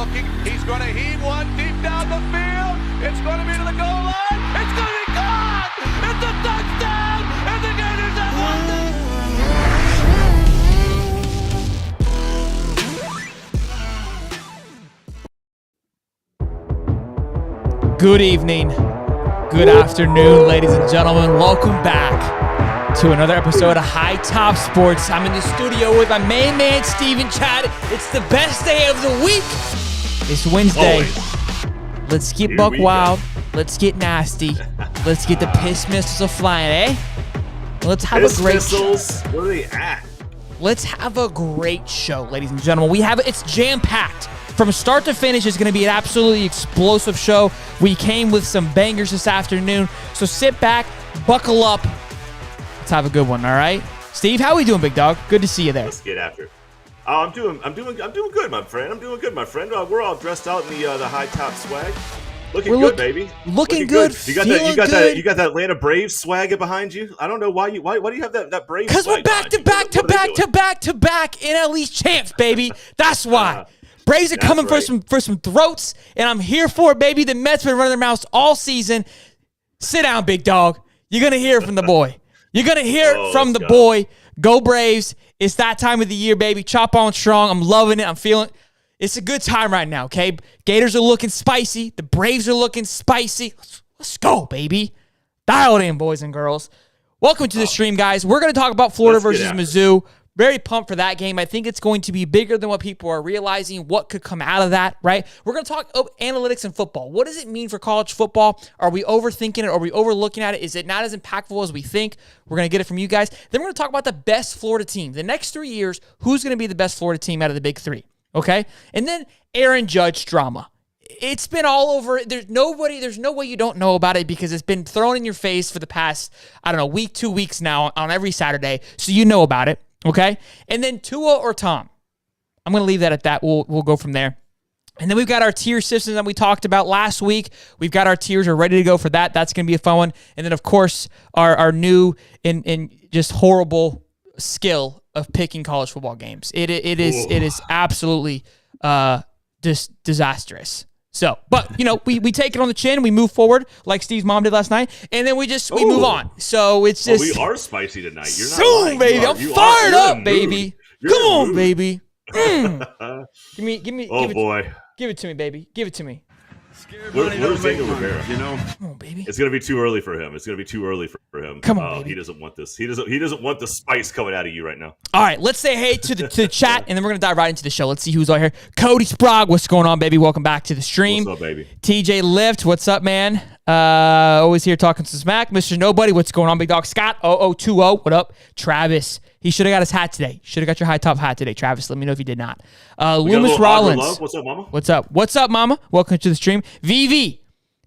looking. He's going to heave one deep down the field. It's going to be to the goal line. It's going to be gone. It's a touchdown. And the Gators have won. Good evening, good afternoon, ladies and gentlemen. Welcome back to another episode of High Top Sports. I'm in the studio with my main man, Steven Chad. It's the best day of the week. It's Wednesday. Always. Let's get buck wild. Let's get nasty. Let's get the piss missiles flying, eh? Let's have Piss a great missiles? Where are they at? Let's have a great show, ladies and gentlemen. It's jam-packed. From start to finish, it's going to be an absolutely explosive show. We came with some bangers this afternoon. So sit back, buckle up. Let's have a good one, all right? Steve, how we doing, big dog? Good to see you there. Let's get after it. Oh, I'm doing good, my friend. We're all dressed out in the high top swag. Looking good, baby. Looking good. You got that Atlanta Braves swag behind you. I don't know why do you have that Braves swag? Because we're back to back NL East champs, baby. That's why. Braves are coming for some throats, and I'm here for it, baby. The Mets been running their mouths all season. Sit down, big dog. You're going to hear from the boy. You're going to hear from the boy. Go Braves. It's that time of the year, baby. Chop on strong. I'm loving it. I'm feeling it. It's a good time right now, okay? Gators are looking spicy. The Braves are looking spicy. Let's go, baby. Dial it in, boys and girls. Welcome to the stream, guys. We're going to talk about Florida versus Mizzou. Very pumped for that game. I think it's going to be bigger than what people are realizing. What could come out of that, right? We're going to talk analytics and football. What does it mean for college football? Are we overthinking it? Are we overlooking at it? Is it not as impactful as we think? We're going to get it from you guys. Then we're going to talk about the best Florida team. The next 3 years, who's going to be the best Florida team out of the big three, okay? And then Aaron Judge drama. It's been all over. There's no way you don't know about it because it's been thrown in your face for the past, week, 2 weeks now on every Saturday. So you know about it. Okay? And then Tua or Tom. I'm going to leave that at that. We'll go from there. And then we've got our tier system that we talked about last week. We've got our tiers. We're ready to go for that. That's going to be a fun one. And then, of course, our new and just horrible skill of picking college football games. It is absolutely just disastrous. So, but, we take it on the chin. We move forward like Steve's mom did last night. And then we move on. So, it's just... we are spicy tonight. You're not soon, lying. baby. I'm fired up, baby. Come on, baby. Give it to me, baby. Give it to me. Where's Daniel Rivera? Come on, baby. It's going to be too early for him. Come on, baby. He doesn't want this. He doesn't want the spice coming out of you right now. All right, let's say hey to the chat, and then we're going to dive right into the show. Let's see who's out here. Cody Sprague, what's going on, baby? Welcome back to the stream. What's up, baby? TJ Lift, what's up, man? Always here talking some smack. Mr. Nobody, what's going on, big dog? Scott, 0020, what up? Travis, he should have got his hat today. Should have got your high top hat today, Travis. Let me know if you did not. Loomis Rollins. What's up, mama? What's up, mama? Welcome to the stream. VV,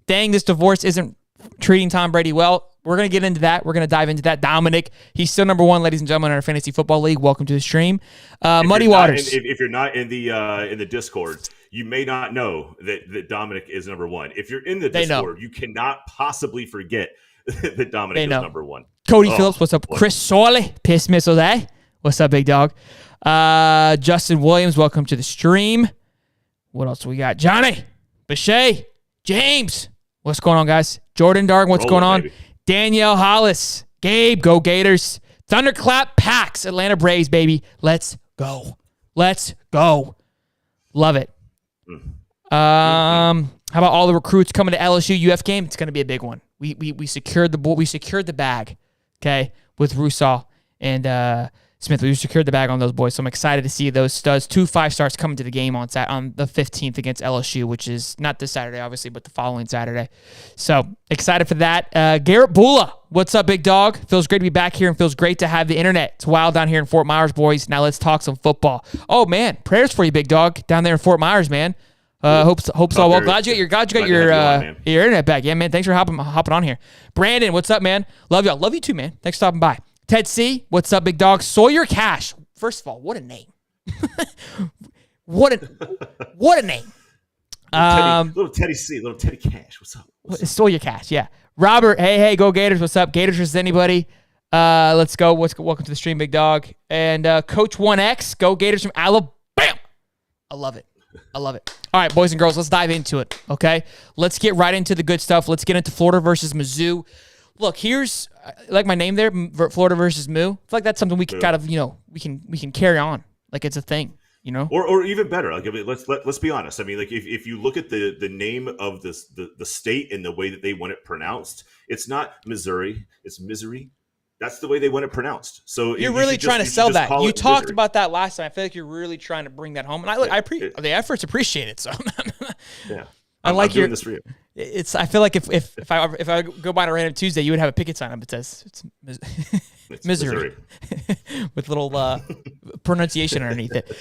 dang, this divorce isn't treating Tom Brady well. We're going to get into that. We're going to dive into that. Dominic, he's still number one, ladies and gentlemen, in our fantasy football league. Welcome to the stream. Muddy Waters. If you're not in the Discord, you may not know that Dominic is number one. If you're in the Discord, you cannot possibly forget that Dominic is number one. Cody Phillips, what's up? Chris Sorley, Piss Missiles, eh? What's up, big dog? Justin Williams, welcome to the stream. What else we got? Johnny, Bechet, James, what's going on, guys? Jordan Dark, what's going on? Baby. Danielle Hollis, Gabe, go Gators. Thunderclap Packs, Atlanta Braves, baby. Let's go. Love it. How about all the recruits coming to LSU UF game? It's going to be a big one. We secured the bag, okay, with Russaw and Smith. We secured the bag on those boys, so I'm excited to see those studs. 2 5-stars coming to the game on the 15th against LSU, which is not this Saturday, obviously, but the following Saturday. So excited for that. Garrett Bula, what's up, big dog? Feels great to be back here and feels great to have the internet. It's wild down here in Fort Myers, boys. Now let's talk some football. Oh, man, prayers for you, big dog, down there in Fort Myers, man. Hope's all well. Glad you got your internet back. Yeah, man. Thanks for hopping on here. Brandon, what's up, man? Love y'all. Love you too, man. Thanks for stopping by. Ted C, what's up, big dog? Sawyer Cash. First of all, what a name. What a name. Little Teddy C, little Teddy Cash. What's up? Sawyer Cash, yeah. Robert, hey, go Gators. What's up? Gators versus anybody. Let's go. Welcome to the stream, big dog. And Coach 1X, go Gators from Alabama. I love it. I love it. All right, boys and girls, let's dive into it, okay? Let's get right into the good stuff. Let's get into Florida versus Mizzou. Look, here's like my name there, Florida versus Moo. I feel like that's something we can kind of, we can carry on like it's a thing, Or even better, like, I mean, let's be honest. I mean, like if you look at the name of the state and the way that they want it pronounced, it's not Missouri, it's Misery. That's the way they want it pronounced. So you're really trying to sell that. You talked about that last time. I feel like you're really trying to bring that home, and I appreciate the efforts. Appreciate it. So yeah, I like I'm doing this for you. I feel like if I go by on a random Tuesday, you would have a picket sign up that says it's Misery with little pronunciation underneath it.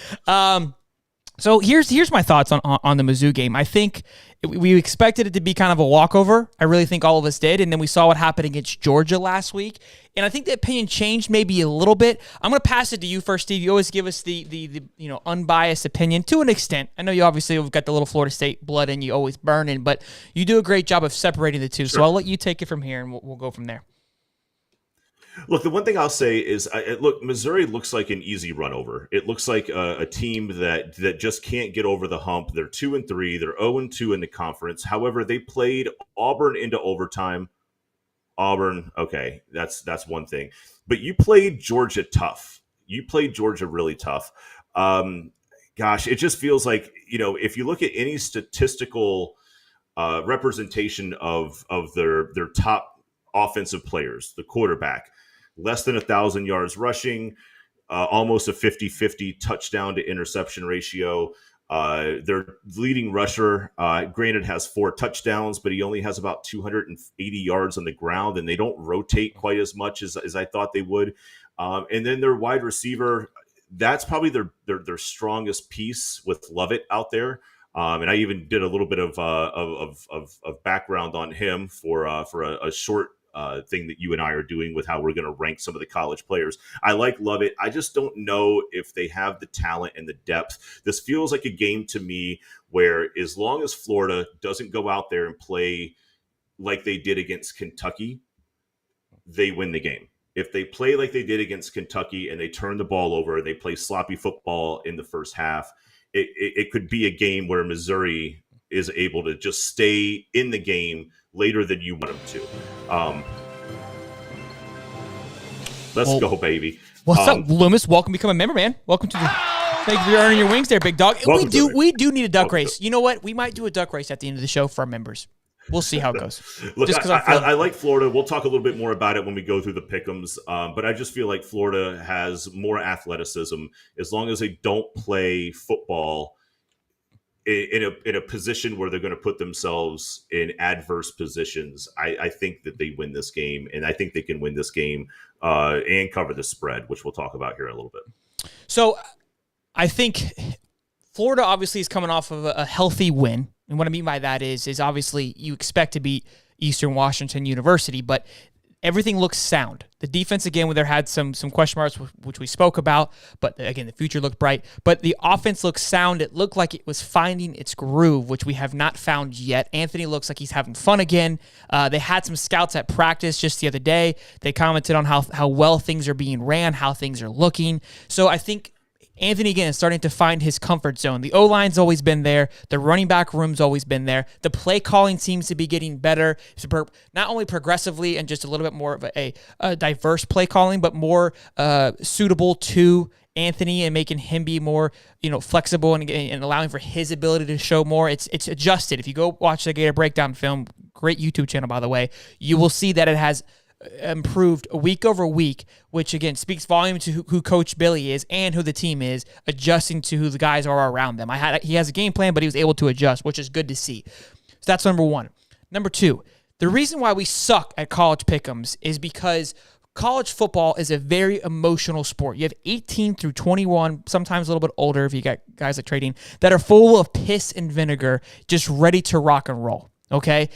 So here's my thoughts on the Mizzou game. I think we expected it to be kind of a walkover. I really think all of us did, and then we saw what happened against Georgia last week, and I think the opinion changed maybe a little bit. I'm going to pass it to you first, Steve. You always give us the unbiased opinion to an extent. I know you obviously have got the little Florida State blood in you, always burning, but you do a great job of separating the two. Sure. So I'll let you take it from here, and we'll go from there. Look, the one thing I'll say is, Missouri looks like an easy run over. It looks like a team that just can't get over the hump. They're 2-3. They're 0-2 in the conference. However, they played Auburn into overtime. Auburn, okay, that's one thing. But you played Georgia tough. You played Georgia really tough. Gosh, it just feels like, if you look at any statistical representation of their top offensive players, the quarterback, less than 1,000 yards rushing, almost a 50-50 touchdown to interception ratio. Their leading rusher, granted, has 4 touchdowns, but he only has about 280 yards on the ground, and they don't rotate quite as much as I thought they would. And then their wide receiver, that's probably their strongest piece with Lovett out there. And I even did a little bit of background on him for a short thing that you and I are doing with how we're going to rank some of the college players. I like Lovett. I just don't know if they have the talent and the depth. This feels like a game to me where, as long as Florida doesn't go out there and play like they did against Kentucky, they win the game. If they play like they did against Kentucky and they turn the ball over, they play sloppy football in the first half, it could be a game where Missouri is able to just stay in the game later than you want them to. Let's go, baby. What's up, Loomis? Welcome to become a member, man. Welcome to the. Thank you for earning your wings there, big dog. We do need a duck race. You know what? We might do a duck race at the end of the show for our members. We'll see how it goes. Look, I like Florida. We'll talk a little bit more about it when we go through the pick'ems. But I just feel like Florida has more athleticism. As long as they don't play football in a position where they're going to put themselves in adverse positions, I think that they win this game, and I think they can win this game and cover the spread, which we'll talk about here in a little bit. So I think Florida obviously is coming off of a healthy win. And what I mean by that is obviously you expect to beat Eastern Washington University, but everything looks sound. The defense, again, where there had some question marks, which we spoke about, but again, the future looked bright. But the offense looks sound. It looked like it was finding its groove, which we have not found yet. Anthony looks like he's having fun again. They had some scouts at practice just the other day. They commented on how well things are being ran, how things are looking. So I think Anthony, again, is starting to find his comfort zone. The O-line's always been there. The running back room's always been there. The play calling seems to be getting better, not only progressively and just a little bit more of a diverse play calling, but more suitable to Anthony and making him be more flexible and allowing for his ability to show more. It's adjusted. If you go watch the Gator Breakdown film, great YouTube channel, by the way, you will see that it has improved week over week, which again speaks volume to who Coach Billy is and who the team is, adjusting to who the guys are around them. He has a game plan, but he was able to adjust, which is good to see. So that's number one. Number two, the reason why we suck at college pick'ems is because college football is a very emotional sport. You have 18 through 21, sometimes a little bit older if you got guys like trading, that are full of piss and vinegar, just ready to rock and roll, okay?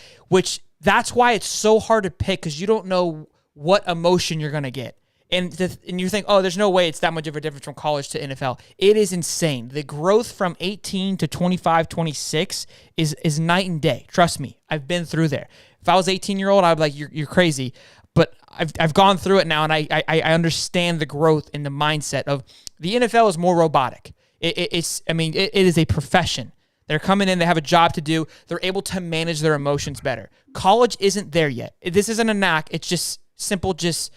That's why it's so hard to pick, because you don't know what emotion you're going to get. And you think, oh, there's no way it's that much of a difference from college to NFL. It is insane. The growth from 18 to 25, 26 is night and day. Trust me, I've been through there. If I was 18-year-old, I'd be like, you're crazy. But I've gone through it now, and I understand the growth and the mindset of the NFL is more robotic. It is a profession. They're coming in, they have a job to do. They're able to manage their emotions better. College isn't there yet. This isn't a knack. It's just simple, it's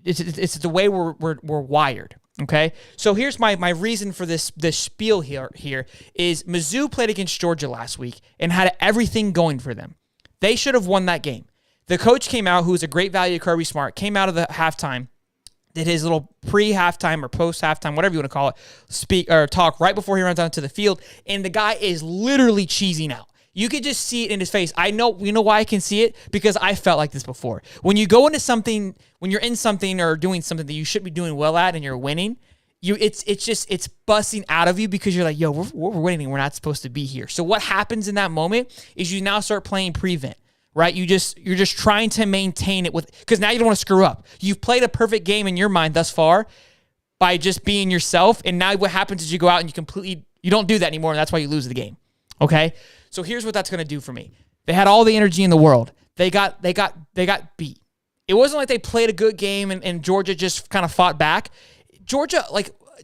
the way we're wired. Okay? So here's my reason for this spiel here is Mizzou played against Georgia last week and had everything going for them. They should have won that game. The coach came out, who's a great value, Kirby Smart, came out of the halftime, did his little pre-halftime or post-halftime, whatever you want to call it, talk right before he runs out to the field, and the guy is literally cheesing out. You could just see it in his face. You know why I can see it? Because I felt like this before. When you go into something, when you're in something or doing something that you should be doing well at and you're winning, it's busting out of you because you're like, yo, we're winning and we're not supposed to be here. So what happens in that moment is you now start playing prevent. Right? You're just trying to maintain it because now you don't want to screw up. You've played a perfect game in your mind thus far by just being yourself, and now what happens is you go out and you don't do that anymore, and that's why you lose the game. Okay? So here's what that's going to do for me. They had all the energy in the world. They got beat. It wasn't like they played a good game and Georgia just kind of fought back. Georgia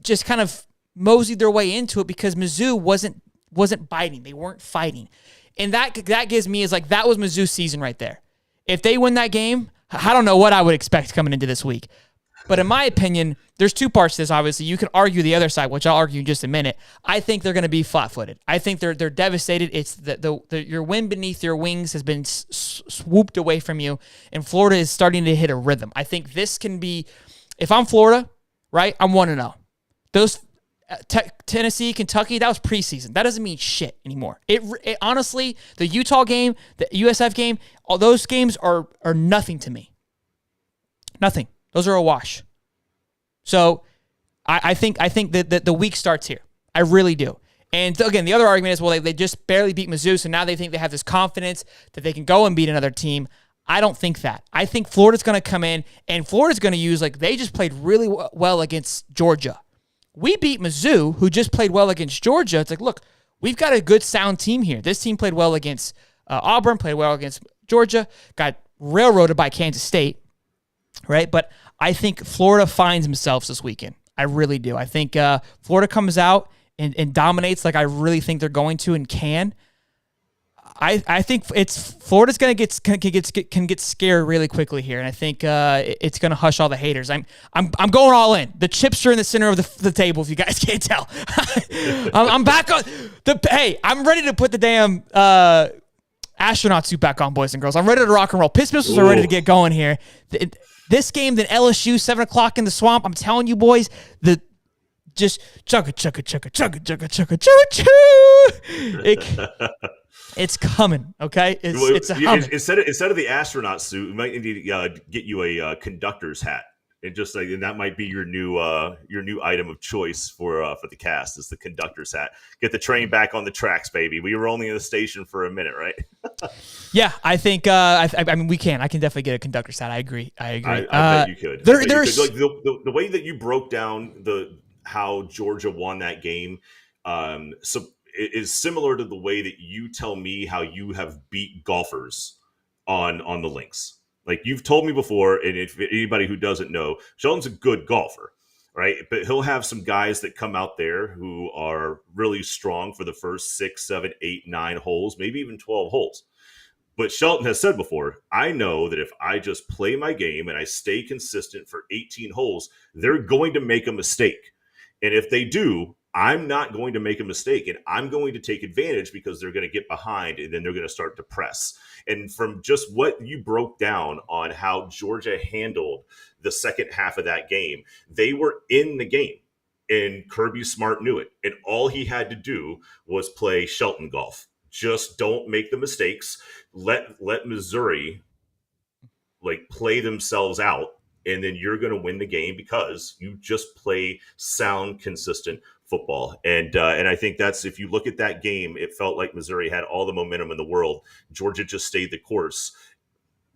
just kind of moseyed their way into it because Mizzou wasn't biting. They weren't fighting. And that gives me that was Mizzou's season right there. If they win that game, I don't know what I would expect coming into this week. But in my opinion, there's two parts to this, obviously. You can argue the other side, which I'll argue in just a minute. I think they're going to be flat-footed. I think they're devastated. It's your wind beneath your wings has been swooped away from you, and Florida is starting to hit a rhythm. I think this can be, if I'm Florida, right, I'm 1-0. Those Tennessee, Kentucky, that was preseason. That doesn't mean shit anymore. It honestly, the Utah game, the USF game, all those games are nothing to me. Nothing. Those are a wash. So I think that the week starts here. I really do. And again, the other argument is, well, they just barely beat Mizzou, so now they think they have this confidence that they can go and beat another team. I don't think that. I think Florida's going to come in, and Florida's going to use, they just played really well against Georgia. We beat Mizzou, who just played well against Georgia. It's look, we've got a good, sound team here. This team played well against Auburn, played well against Georgia, got railroaded by Kansas State, right? But I think Florida finds themselves this weekend. I really do. I think Florida comes out and dominates like I really think they're going to and can. I think Florida's gonna can get scared really quickly here, and I think it's gonna hush all the haters. I'm going all in. The chips are in the center of the table. If you guys can't tell, I'm back on the. Hey, I'm ready to put the damn astronaut suit back on, boys and girls. I'm ready to rock and roll. Piss Pistols are ready to get going here. This game, then LSU, 7:00 in the swamp. I'm telling you, boys, just chugga chugga chugga chugga chugga chugga choo choo. It's coming, okay? It's a humming. Instead of the astronaut suit, we might need to get you a conductor's hat, and and that might be your new item of choice for the cast is the conductor's hat. Get the train back on the tracks, baby. We were only in the station for a minute, right? Yeah, I think. I mean, we can. I can definitely get a conductor's hat. I agree. I bet you could. There's the way that you broke down how Georgia won that game. Is similar to the way that you tell me how you have beat golfers on the links. Like you've told me before, and if anybody who doesn't know, Sheldon's a good golfer, right? But he'll have some guys that come out there who are really strong for the first 6, 7, 8, 9 holes, maybe even 12 holes. But Shelton has said before, I know that if I just play my game and I stay consistent for 18 holes, they're going to make a mistake. And if they do, I'm not going to make a mistake, and I'm going to take advantage because they're going to get behind and then they're going to start to press. And from just what you broke down on how Georgia handled the second half of that game, they were in the game, and Kirby Smart knew it. And all he had to do was play Shelton golf. Just don't make the mistakes. Let Missouri play themselves out, and then you're going to win the game because you just play sound, consistent football. And I think that's, if you look at that game, it felt like Missouri had all the momentum in the world. Georgia just stayed the course.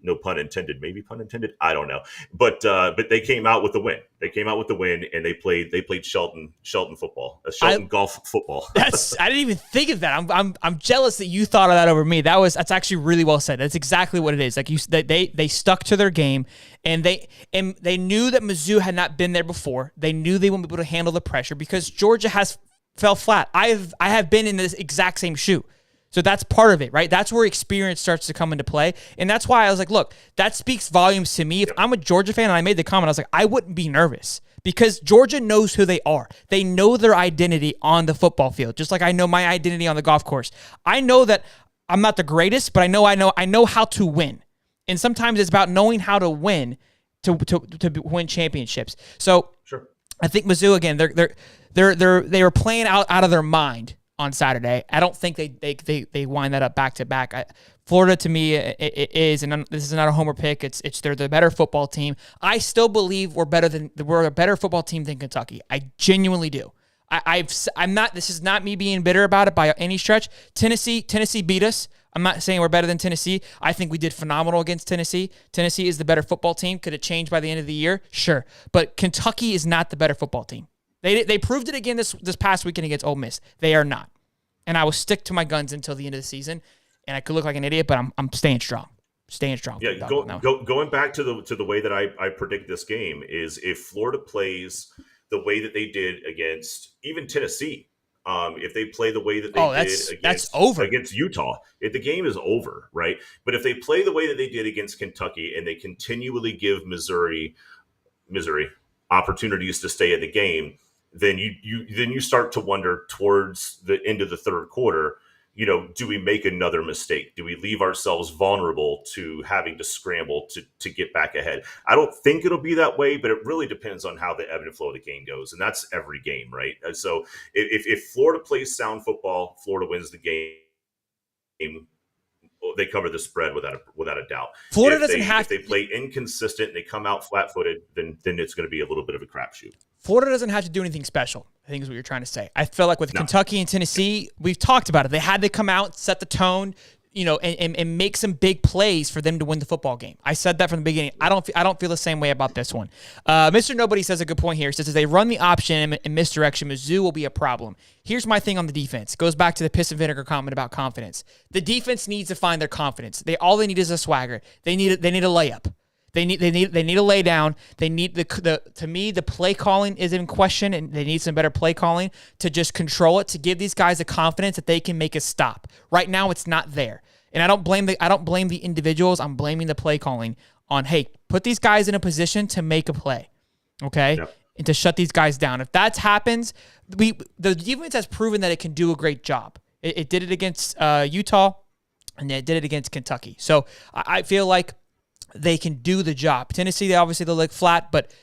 No pun intended, maybe pun intended. I don't know. But they came out with the win. They came out with the win, and they played Shelton football, Shelton golf football. I didn't even think of that. I'm jealous that you thought of that over me. That's actually really well said. That's exactly what it is. They stuck to their game, and they knew that Mizzou had not been there before. They knew they wouldn't be able to handle the pressure because Georgia has fell flat. I have been in this exact same shoe. So that's part of it, right? That's where experience starts to come into play. And that's why I was like, look, that speaks volumes to me. If I'm a Georgia fan and I made the comment, I was like, I wouldn't be nervous because Georgia knows who they are. They know their identity on the football field, just like I know my identity on the golf course. I know that I'm not the greatest, but I know how to win. And sometimes it's about knowing how to win to win championships. So sure. I think Mizzou, again, they were playing out of their mind on Saturday. I don't think they wind that up back to back. Florida, to me, it is, and this is not a homer pick. They're the better football team. I still believe we're a better football team than Kentucky. I genuinely do. I'm not. This is not me being bitter about it by any stretch. Tennessee beat us. I'm not saying we're better than Tennessee. I think we did phenomenal against Tennessee. Tennessee is the better football team. Could it change by the end of the year? Sure, but Kentucky is not the better football team. They proved it again this past weekend against Ole Miss. They are not. And I will stick to my guns until the end of the season. And I could look like an idiot, but I'm staying strong. Staying strong. Yeah, going back to the way that I predict this game is if Florida plays the way that they did against even Tennessee, if they play the way that they did against Utah, the game is over, right? But if they play the way that they did against Kentucky and they continually give Missouri opportunities to stay in the game, then you start to wonder towards the end of the third quarter, do we make another mistake? Do we leave ourselves vulnerable to having to scramble to get back ahead? I don't think it'll be that way, but it really depends on how the ebb and flow of the game goes. And that's every game, right? And so if Florida plays sound football, Florida wins the game. They cover the spread without a doubt. If they play inconsistent and they come out flat-footed, then it's going to be a little bit of a crapshoot. Florida doesn't have to do anything special, I think is what you're trying to say. I feel like with Kentucky and Tennessee, we've talked about it. They had to come out, set the tone, and make some big plays for them to win the football game. I said that from the beginning. I don't feel the same way about this one. Mr. Nobody says a good point here. He says, if they run the option and misdirection, Mizzou will be a problem. Here's my thing on the defense. It goes back to the piss and vinegar comment about confidence. The defense needs to find their confidence. All they need is a swagger. They need a layup. They need a lay down. They need to me, the play calling is in question, and they need some better play calling to just control it, to give these guys the confidence that they can make a stop. Right now, it's not there, and I don't blame the individuals. I'm blaming the play calling on, hey, put these guys in a position to make a play, okay, and to shut these guys down. If that happens, the defense has proven that it can do a great job. It did it against Utah, and it did it against Kentucky. So I feel like they can do the job. Tennessee, they'll look flat, but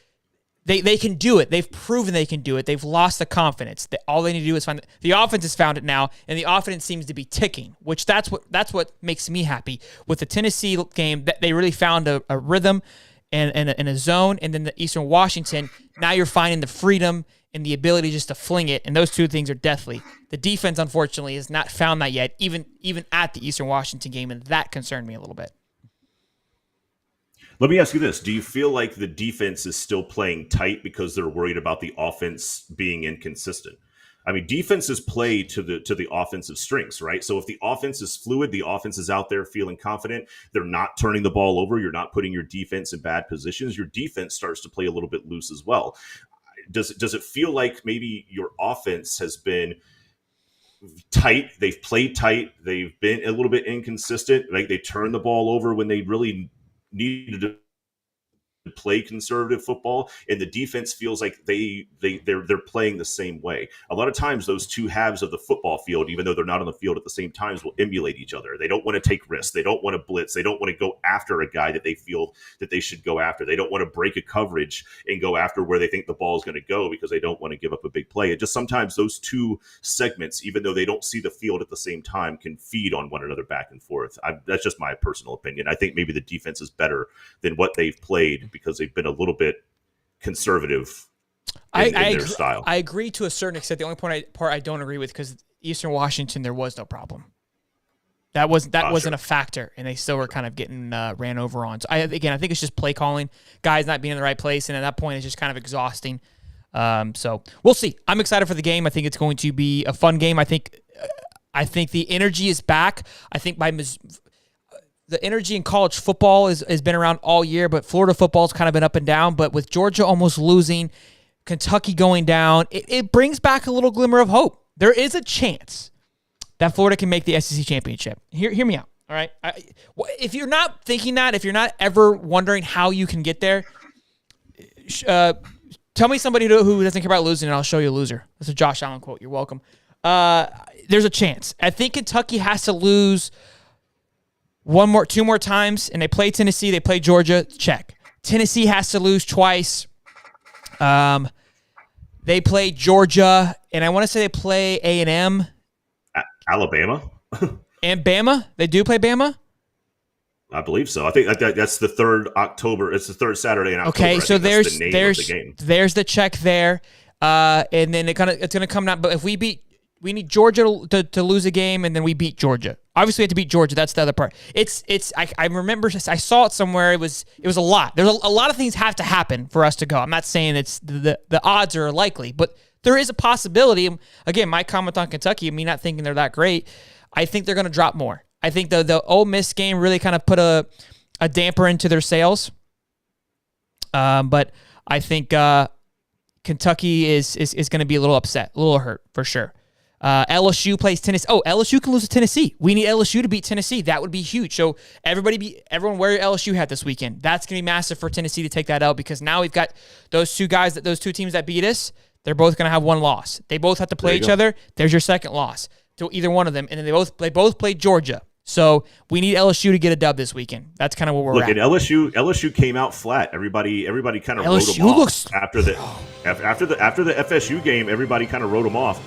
they can do it. They've proven they can do it. They've lost the confidence. All they need to do is find the offense has found it now, and the offense seems to be ticking, which that's what makes me happy with the Tennessee game. That they really found a rhythm and a zone, and then the Eastern Washington. Now you're finding the freedom and the ability just to fling it, and those two things are deathly. The defense, unfortunately, has not found that yet, even at the Eastern Washington game, and that concerned me a little bit. Let me ask you this. Do you feel like the defense is still playing tight because they're worried about the offense being inconsistent? I mean, defenses play to the offensive strengths, right? So if the offense is fluid, the offense is out there feeling confident, they're not turning the ball over, you're not putting your defense in bad positions, your defense starts to play a little bit loose as well. Does it feel like maybe your offense has been tight? They've played tight. They've been a little bit inconsistent. Like they turn the ball over when they really needed to play conservative football, and the defense feels like they're playing the same way. A lot of times those two halves of the football field, even though they're not on the field at the same times, will emulate each other. They don't want to take risks. They don't want to blitz. They don't want to go after a guy that they feel that they should go after. They don't want to break a coverage and go after where they think the ball is going to go because they don't want to give up a big play. It just sometimes those two segments, even though they don't see the field at the same time, can feed on one another back and forth. That's just my personal opinion. I think maybe the defense is better than what they've played because they've been a little bit conservative in their style. I agree to a certain extent. The only part I don't agree with, because Eastern Washington, there was no problem. That wasn't a factor, and they still were kind of getting ran over on. So I think it's just play calling, guys not being in the right place, and at that point, it's just kind of exhausting. So we'll see. I'm excited for the game. I think it's going to be a fun game. I think the energy is back. I think the energy in college football has been around all year, but Florida football's kind of been up and down. But with Georgia almost losing, Kentucky going down, it brings back a little glimmer of hope. there is a chance that Florida can make the SEC championship. Hear me out, all right? If you're not thinking that, if you're not ever wondering how you can get there, tell me somebody who doesn't care about losing, and I'll show you a loser. That's a Josh Allen quote. You're welcome. There's a chance. I think Kentucky has to lose two more times, and they play Tennessee, they play Georgia. Check. Tennessee has to lose twice. They play Georgia, and I want to say they play A&M. Alabama? And Bama? They do play Bama? I believe so. I think that's the 3rd October. It's the 3rd Saturday in October. Okay, so there's the name of the game. There's the check there. And then it's gonna come down. But if we need Georgia to lose a game, and then we beat Georgia. Obviously, we have to beat Georgia. That's the other part. I remember I saw it somewhere. It was a lot. There's a lot of things have to happen for us to go. I'm not saying it's the odds are likely, but there is a possibility. Again, my comment on Kentucky, me not thinking they're that great. I think they're going to drop more. I think the Ole Miss game really kind of put a damper into their sails. But I think Kentucky is going to be a little upset, a little hurt for sure. LSU plays Tennessee. Oh, LSU can lose to Tennessee. We need LSU to beat Tennessee. That would be huge. So everyone wear your LSU hat this weekend. That's going to be massive for Tennessee to take that out, because now we've got those two teams that beat us. They're both going to have one loss. They both have to play each other. There's your second loss to either one of them, and then they both play Georgia. So we need LSU to get a dub this weekend. That's kind of where we're at. And LSU came out flat. Everybody kind of wrote them off after the FSU game. Everybody kind of wrote them off.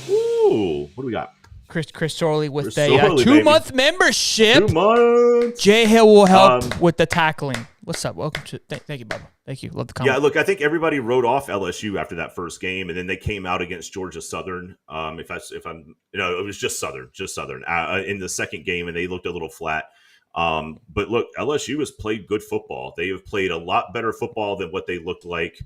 Ooh, what do we got? Chris Sorley with a 2-month membership. 2 months. Jay Hill will help with the tackling. What's up? Welcome to. Thank you, Bubba. Thank you. Love the comment. Yeah, look, I think everybody wrote off LSU after that first game, and then they came out against Georgia Southern. It was just Southern in the second game, and they looked a little flat. But look, LSU has played good football. They have played a lot better football than what they looked like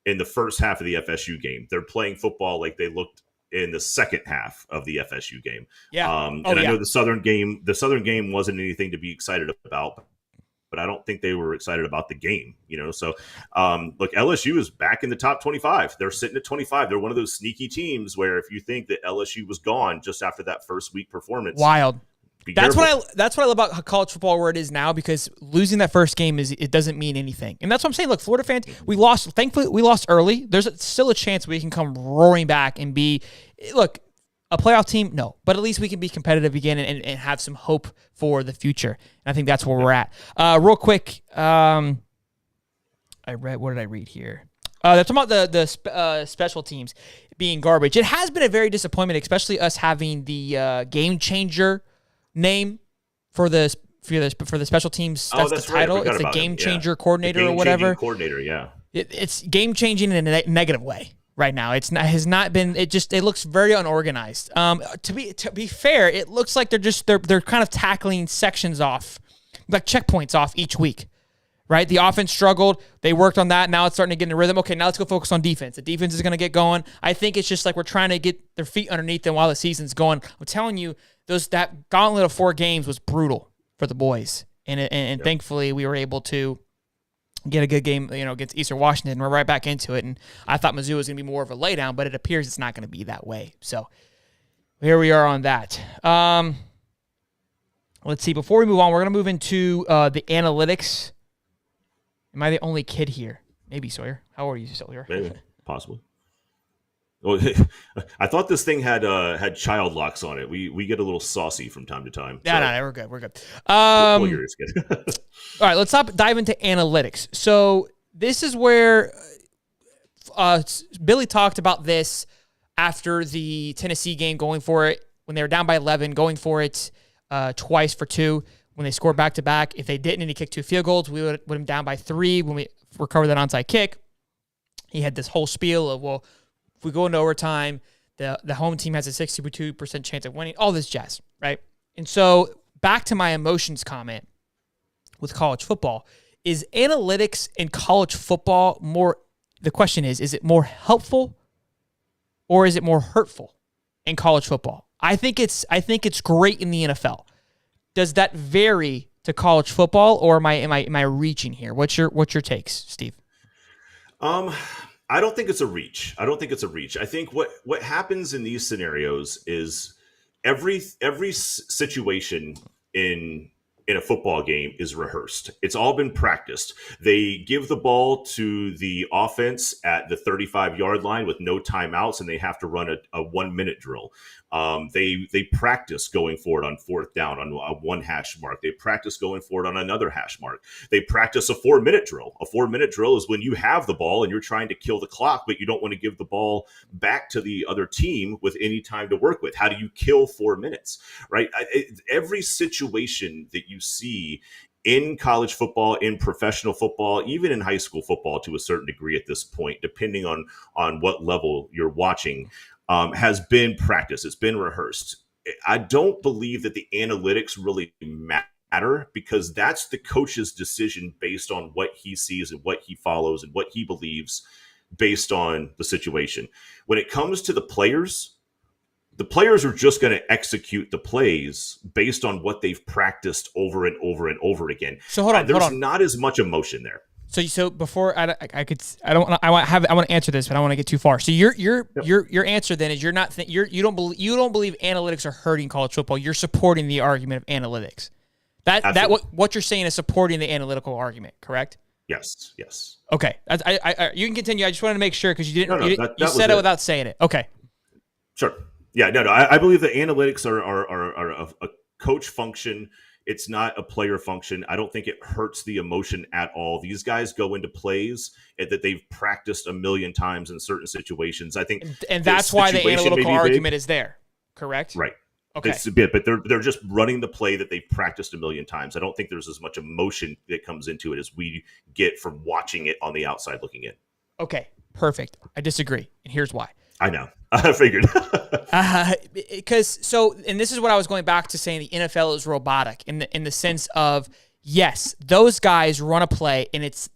in the first half of the FSU game. They're playing football like they looked in the second half of the FSU game. Yeah. I know the Southern game wasn't anything to be excited about, but I don't think they were excited about the game, So, look, LSU is back in the top 25. They're sitting at 25. They're one of those sneaky teams where if you think that LSU was gone just after that first week performance, wild. That's what I love about college football where it is now, because losing that first game it doesn't mean anything. And that's what I'm saying. Look, Florida fans, thankfully we lost early. There's still a chance we can come roaring back and be, look, a playoff team, no. But at least we can be competitive again and have some hope for the future. And I think that's where we're at. Real quick, what did I read here? They're talking about the special teams being garbage. It has been a very disappointment, especially us having the game changer name for the special teams. That's the title. It's the game changer coordinator or whatever. Coordinator, yeah. It's game changing in a negative way right now. It looks very unorganized. To be fair, it looks like they're kind of tackling sections off, like checkpoints off each week. Right? The offense struggled. They worked on that. Now it's starting to get in a rhythm. Okay, now let's go focus on defense. The defense is going to get going. I think it's just like we're trying to get their feet underneath them while the season's going. I'm telling you, that gauntlet of 4 games was brutal for the boys. And thankfully we were able to get a good game, against Eastern Washington. We're right back into it. And I thought Mizzou was going to be more of a laydown, but it appears it's not going to be that way. So here we are on that. Let's see. Before we move on, we're going to move into the analytics. Am I the only kid here? Maybe, Sawyer. How old are you, Sawyer? Maybe, possibly. Well, I thought this thing had child locks on it. We get a little saucy from time to time. No, we're good. We're good. All right, let's dive into analytics. So this is where Billy talked about this after the Tennessee game, going for it when they were down by 11, going for it twice for 2. When they scored back-to-back, if they didn't and he kicked 2 field goals, we would have been down by 3 when we recovered that onside kick. He had this whole spiel of, well, if we go into overtime, the home team has a 62% chance of winning, all this jazz, right? And so back to my emotions comment with college football, is analytics in college football more, the question is it more helpful or is it more hurtful in college football? I think it's great in the NFL. Does that vary to college football, or am I reaching here? What's your takes, Steve? I I don't think it's a reach. I think what happens in these scenarios is every situation in a football game is rehearsed. It's all been practiced. They give the ball to the offense at the 35-yard line with no timeouts, and they have to run a 1-minute drill. They practice going forward on fourth down on a 1 hash mark. They practice going forward on another hash mark. They practice a 4-minute drill. A 4-minute drill is when you have the ball and you're trying to kill the clock, but you don't want to give the ball back to the other team with any time to work with. How do you kill 4 minutes, right? Every situation that you see in college football, in professional football, even in high school football to a certain degree at this point, depending on what level you're watching, has been practiced. It's been rehearsed. I don't believe that the analytics really matter because that's the coach's decision based on what he sees and what he follows and what he believes based on the situation. When it comes to the players are just going to execute the plays based on what they've practiced over and over and over again. So hold on, there's not as much emotion there. So before I want to answer this, but I don't want to get too far. So your answer then is you don't believe analytics are hurting college football. You're supporting the argument of analytics. What you're saying is supporting the analytical argument, correct? Yes. Okay. You can continue. I just wanted to make sure because you didn't. You said it without saying it. Okay. Sure. Yeah. No. I believe that analytics are a coach function. It's not a player function. I don't think it hurts the emotion at all. These guys go into plays that they've practiced a million times in certain situations. I think, and that's why the analytical argument is there. Correct. Right. Okay. It's a bit, but they're just running the play that they've practiced a million times. I don't think there's as much emotion that comes into it as we get from watching it on the outside looking in. Okay. Perfect. I disagree, and here's why. I know. I figured. And this is what I was going back to saying the NFL is robotic in the sense of, yes, those guys run a play and it's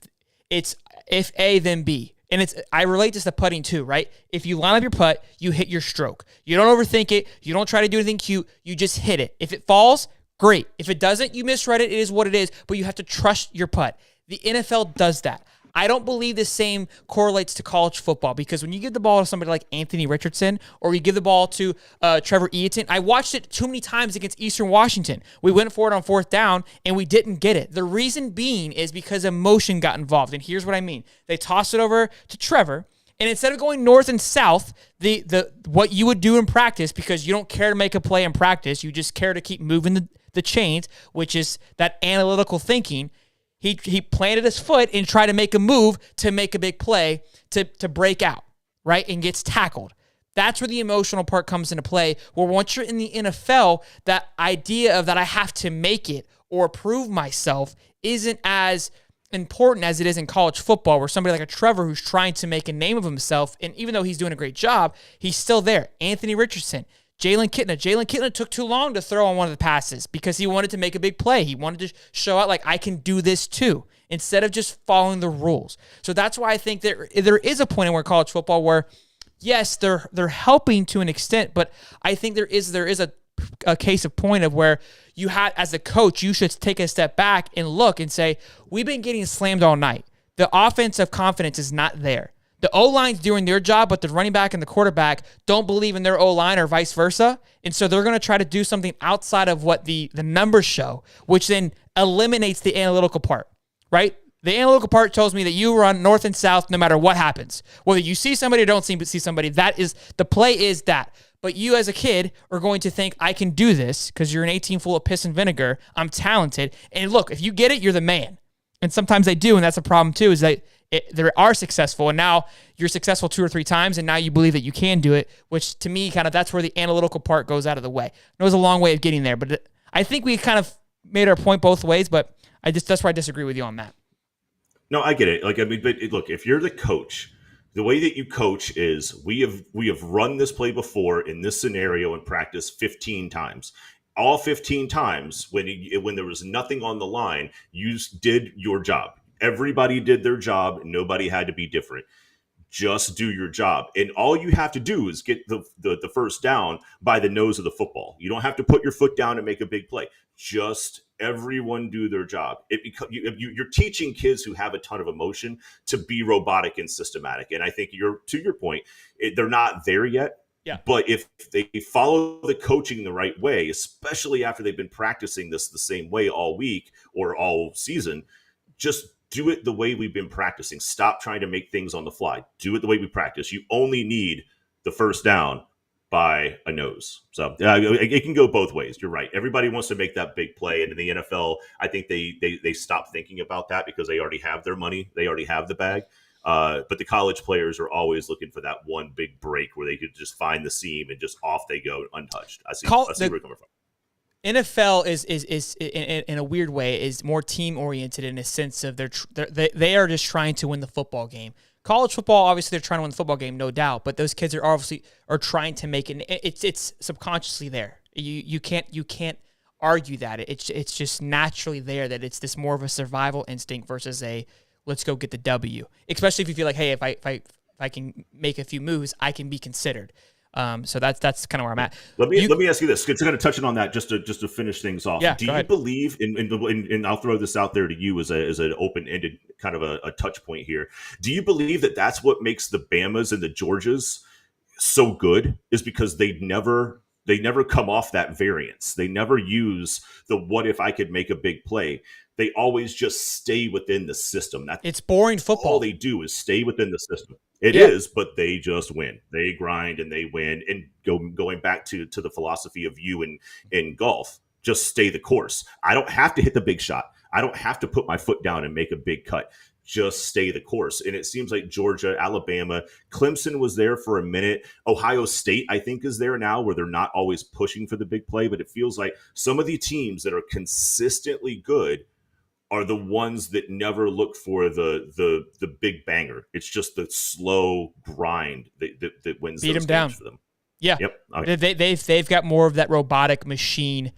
if A, then B. And I relate this to putting too, right? If you line up your putt, you hit your stroke. You don't overthink it. You don't try to do anything cute. You just hit it. If it falls, great. If it doesn't, you misread it. It is what it is, but you have to trust your putt. The NFL does that. I don't believe the same correlates to college football because when you give the ball to somebody like Anthony Richardson or you give the ball to Trevor Eaton, I watched it too many times against Eastern Washington. We went for it on fourth down and we didn't get it. The reason being is because emotion got involved. And here's what I mean. They tossed it over to Trevor, and instead of going north and south, the what you would do in practice, because you don't care to make a play in practice, you just care to keep moving the chains, which is that analytical thinking. He planted his foot and tried to make a move to make a big play to break out, right? And gets tackled. That's where the emotional part comes into play, where once you're in the NFL, that idea of that I have to make it or prove myself isn't as important as it is in college football, where somebody like a Trevor who's trying to make a name of himself, and even though he's doing a great job, he's still there. Anthony Richardson, Jalen Kitna took too long to throw on one of the passes because he wanted to make a big play. He wanted to show out like, I can do this too, instead of just following the rules. So that's why I think there is a point in where college football where, yes, they're helping to an extent, but I think there is a case of point of where you had, as a coach, you should take a step back and look and say, we've been getting slammed all night. The offensive confidence is not there. The O-line's doing their job, but the running back and the quarterback don't believe in their O-line or vice versa. And so they're going to try to do something outside of what the numbers show, which then eliminates the analytical part, right? The analytical part tells me that you run north and south no matter what happens. Whether you see somebody or don't see somebody, that is the play is that. But you as a kid are going to think, I can do this because you're an 18 full of piss and vinegar. I'm talented. And look, if you get it, you're the man. And sometimes they do, and that's a problem too, is that they are successful, and now you're successful 2 or 3 times, and now you believe that you can do it, which to me, kind of that's where the analytical part goes out of the way. It was a long way of getting there, but I think we kind of made our point both ways, but that's where I disagree with you on that. No, I get it. But look, if you're the coach, the way that you coach is we have run this play before in this scenario in practice 15 times. All 15 times when there was nothing on the line, you did your job. Everybody did their job. Nobody had to be different. Just do your job. And all you have to do is get the first down by the nose of the football. You don't have to put your foot down and make a big play. Just everyone do their job. You're teaching kids who have a ton of emotion to be robotic and systematic. And I think to your point, they're not there yet. Yeah. But if they follow the coaching the right way, especially after they've been practicing this the same way all week or all season, just do it the way we've been practicing. Stop trying to make things on the fly. Do it the way we practice. You only need the first down by a nose. So it can go both ways. You're right. Everybody wants to make that big play. And in the NFL, I think they stop thinking about that because they already have their money. They already have the bag. But the college players are always looking for that one big break where they could just find the seam and just off they go untouched. I see where you're coming from. NFL is in a weird way is more team oriented in a sense of they are just trying to win the football game. College football, obviously, they're trying to win the football game, no doubt. But those kids are trying to make it. It's subconsciously there. You can't argue that it's just naturally there that it's this more of a survival instinct versus a let's go get the W. Especially if you feel like, hey, if I can make a few moves, I can be considered. So that's kind of where I'm at. Let me ask you this. It's kind of touching on that just to finish things off. Yeah, do you believe in I'll throw this out there to you as an open-ended kind of a touch point here. Do you believe that that's what makes the Bamas and the Georgias so good is because they never come off that variance. They never use the what if I could make a big play. They always just stay within the system. It's boring football. All they do is stay within the system. It is, but they just win. They grind and they win. And going back to the philosophy of you in golf, just stay the course. I don't have to hit the big shot. I don't have to put my foot down and make a big cut. Just stay the course. And it seems like Georgia, Alabama, Clemson was there for a minute. Ohio State, I think, is there now where they're not always pushing for the big play. But it feels like some of the teams that are consistently good are the ones that never look for the big banger. It's just the slow grind that wins Beat those them down games for them. Yeah. Yep. Okay. They've got more of that robotic machine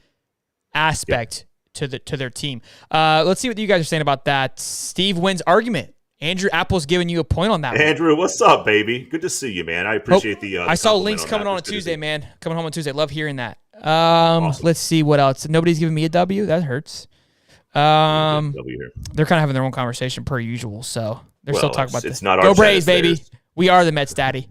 aspect to their team. Let's see what you guys are saying about that. Steve wins argument. Andrew Apple's giving you a point on that one. Andrew, what's up, baby? Good to see you, man. I appreciate the I saw links coming on Tuesday, man. Coming home on Tuesday. Love hearing that. Awesome. Let's see what else. Nobody's giving me a W. That hurts. They're kind of having their own conversation per usual, so they're still talking about this. Go Braves, baby! We are the Mets, daddy.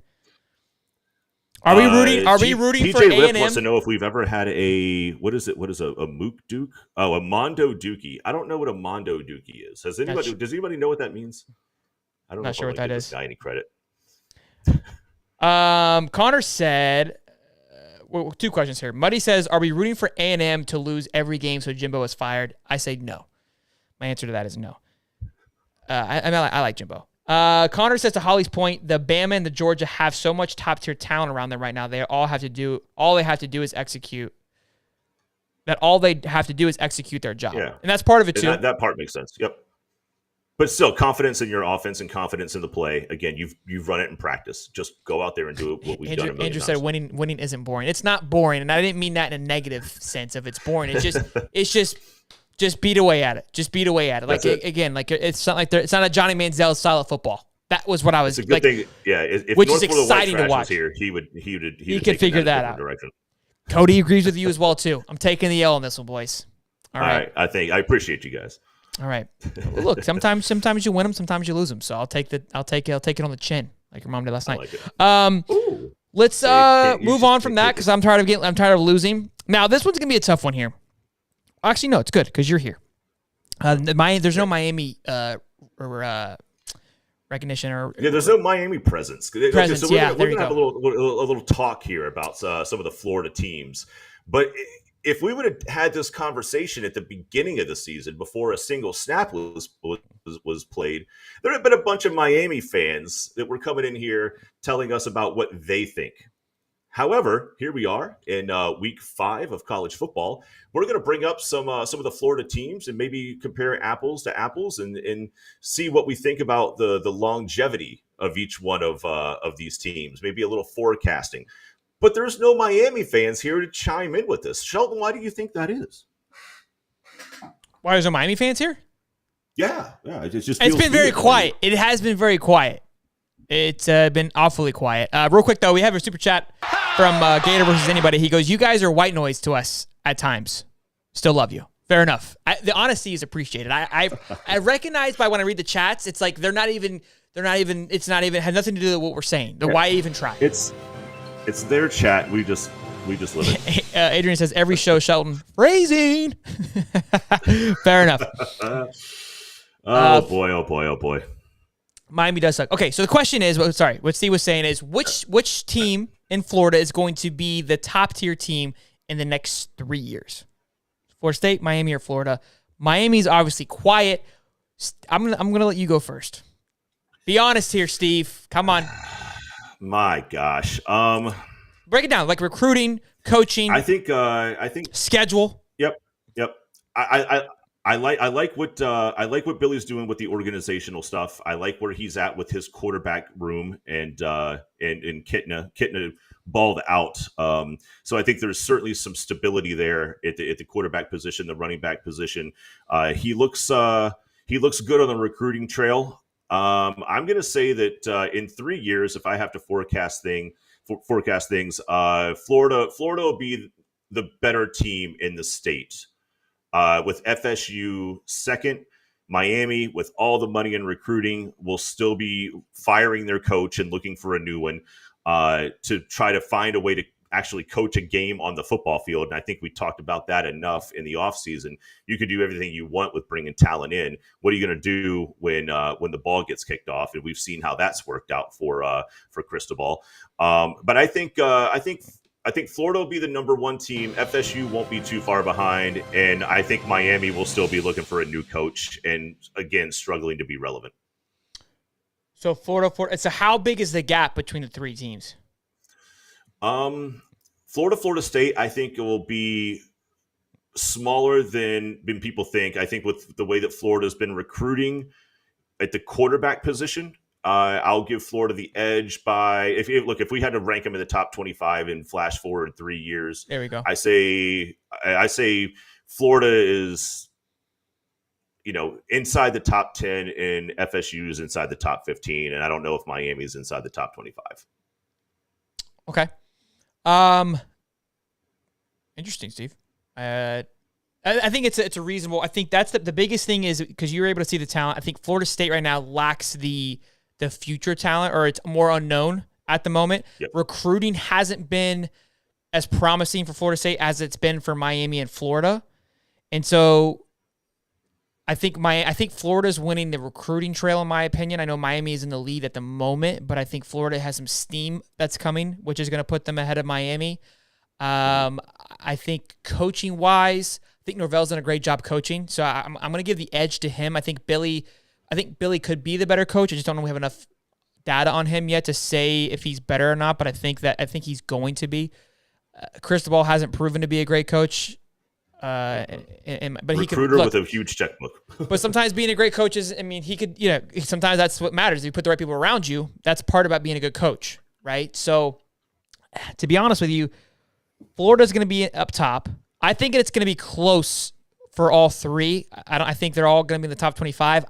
Are we rooting? Are we rooting for PJ Rip A&M? wants to know if we've ever had a what is it? What is a Mook Duke? Oh, a Mondo Dookie. I don't know what a Mondo Dookie is. Does anybody know what that means? I don't know. Not sure what that is. This guy any credit? Connor said. Well, two questions here. Muddy says, are we rooting for A&M to lose every game so Jimbo is fired? I say no. My answer to that is no. I like Jimbo. Connor says to Holly's point, the Bama and the Georgia have so much top-tier talent around them right now. All they have to do is execute. All they have to do is execute their job. Yeah. And that's part of it, too. That part makes sense. Yep. But still, confidence in your offense and confidence in the play. Again, you've run it in practice. Just go out there and do what we've done. Andrew said winning isn't boring. It's not boring, and I didn't mean that in a negative sense of it's boring. It's just beat away at it. Just beat away at it. Like again, like it's not like it's not a Johnny Manziel style of football. That was what I was. It's a good thing. Yeah, if which North is exciting to watch. Here, he could figure that out. Direction. Cody agrees with you as well too. I'm taking the L on this one, boys. All right. I appreciate you guys. All right. Well, look, sometimes you win them, sometimes you lose them. So I'll take it on the chin, like your mom did last night. Let's move on from that because I'm tired of losing. Now this one's gonna be a tough one here. Actually, no, it's good because you're here. There's no Miami recognition or there's no Miami presence. There we're you gonna have go. a little talk here about some of the Florida teams, but. If we would have had this conversation at the beginning of the season before a single snap was played, there had been a bunch of Miami fans that were coming in here telling us about what they think. However, here we are in week 5 of college football. We're going to bring up some of the Florida teams and maybe compare apples to apples and see what we think about the longevity of each one of these teams. Maybe a little forecasting. But there's no Miami fans here to chime in with this. Shelton, why do you think that is? Why there's no Miami fans here? Yeah. It just it's been very quiet. It has been very quiet. It's been awfully quiet. Real quick, though, we have a super chat from Gator versus anybody. He goes, "You guys are white noise to us at times. Still love you." Fair enough. The honesty is appreciated. I recognize by when I read the chats, it's like it's not even had nothing to do with what we're saying. Why even try? It's their chat. We just live it. Adrian says, every show, Shelton. Phrasing. Fair enough. Oh boy. Miami does suck. Okay, so the question is, what Steve was saying is, which team in Florida is going to be the top tier team in the next 3 years? Florida State, Miami, or Florida? Miami's obviously quiet. I'm gonna let you go first. Be honest here, Steve. Come on. My gosh. Break it down, like recruiting, coaching. I think schedule. Yep. I like what Billy's doing with the organizational stuff. I like where he's at with his quarterback room and Kitna balled out. So I think there's certainly some stability there at the quarterback position, the running back position. He looks good on the recruiting trail. I'm going to say that in 3 years, if I have to forecast things, Florida will be the better team in the state. With FSU second, Miami, with all the money in recruiting, will still be firing their coach and looking for a new one to try to find a way to actually coach a game on the football field. And I think we talked about that enough in the offseason. You could do everything you want with bringing talent in. What are you going to do when the ball gets kicked off? And we've seen how that's worked out for Cristobal. But I think Florida will be the number one team. FSU won't be too far behind. And I think Miami will still be looking for a new coach and, again, struggling to be relevant. So Florida. So how big is the gap between the three teams? Florida State, I think it will be smaller than people think. I think with the way that Florida's been recruiting at the quarterback position, I'll give Florida the edge by if we had to rank them in the top 25 and flash forward 3 years. There we go. I say Florida is, inside the top 10 and FSU is inside the top 15. And I don't know if Miami is inside the top 25. Okay. Interesting, Steve. I think it's a reasonable. I think that's the biggest thing is because you were able to see the talent. I think Florida State right now lacks the future talent, or it's more unknown at the moment. Yep. Recruiting hasn't been as promising for Florida State as it's been for Miami and Florida. And so I think Florida's winning the recruiting trail, in my opinion. I know Miami is in the lead at the moment, but I think Florida has some steam that's coming, which is going to put them ahead of Miami. I think coaching-wise, I think Norvell's done a great job coaching, so I'm going to give the edge to him. I think Billy could be the better coach. I just don't know if we have enough data on him yet to say if he's better or not, but I think he's going to be. Cristobal hasn't proven to be a great coach. But recruiter he could look, with a huge checkbook. But sometimes being a great coach is, he could, sometimes that's what matters. If you put the right people around you, that's part about being a good coach, right? So, to be honest with you, Florida's going to be up top. I think it's going to be close for all three. I think they're all going to be in the top 25.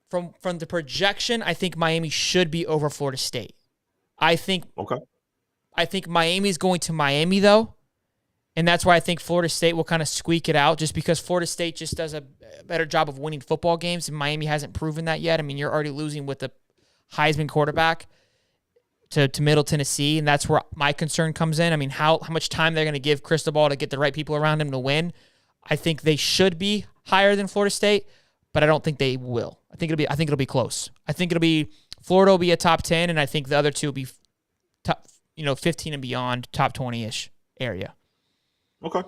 From the projection, I think Miami should be over Florida State. I think Miami's going to Miami though. And that's why I think Florida State will kind of squeak it out, just because Florida State just does a better job of winning football games, and Miami hasn't proven that yet. You're already losing with the Heisman quarterback to Middle Tennessee, and that's where my concern comes in. How much time they're going to give Cristobal to get the right people around him to win. I think they should be higher than Florida State, but I don't think they will. I think it'll be close. I think Florida will be a top 10, and I think the other two will be top, 15 and beyond, top 20-ish area. Okay.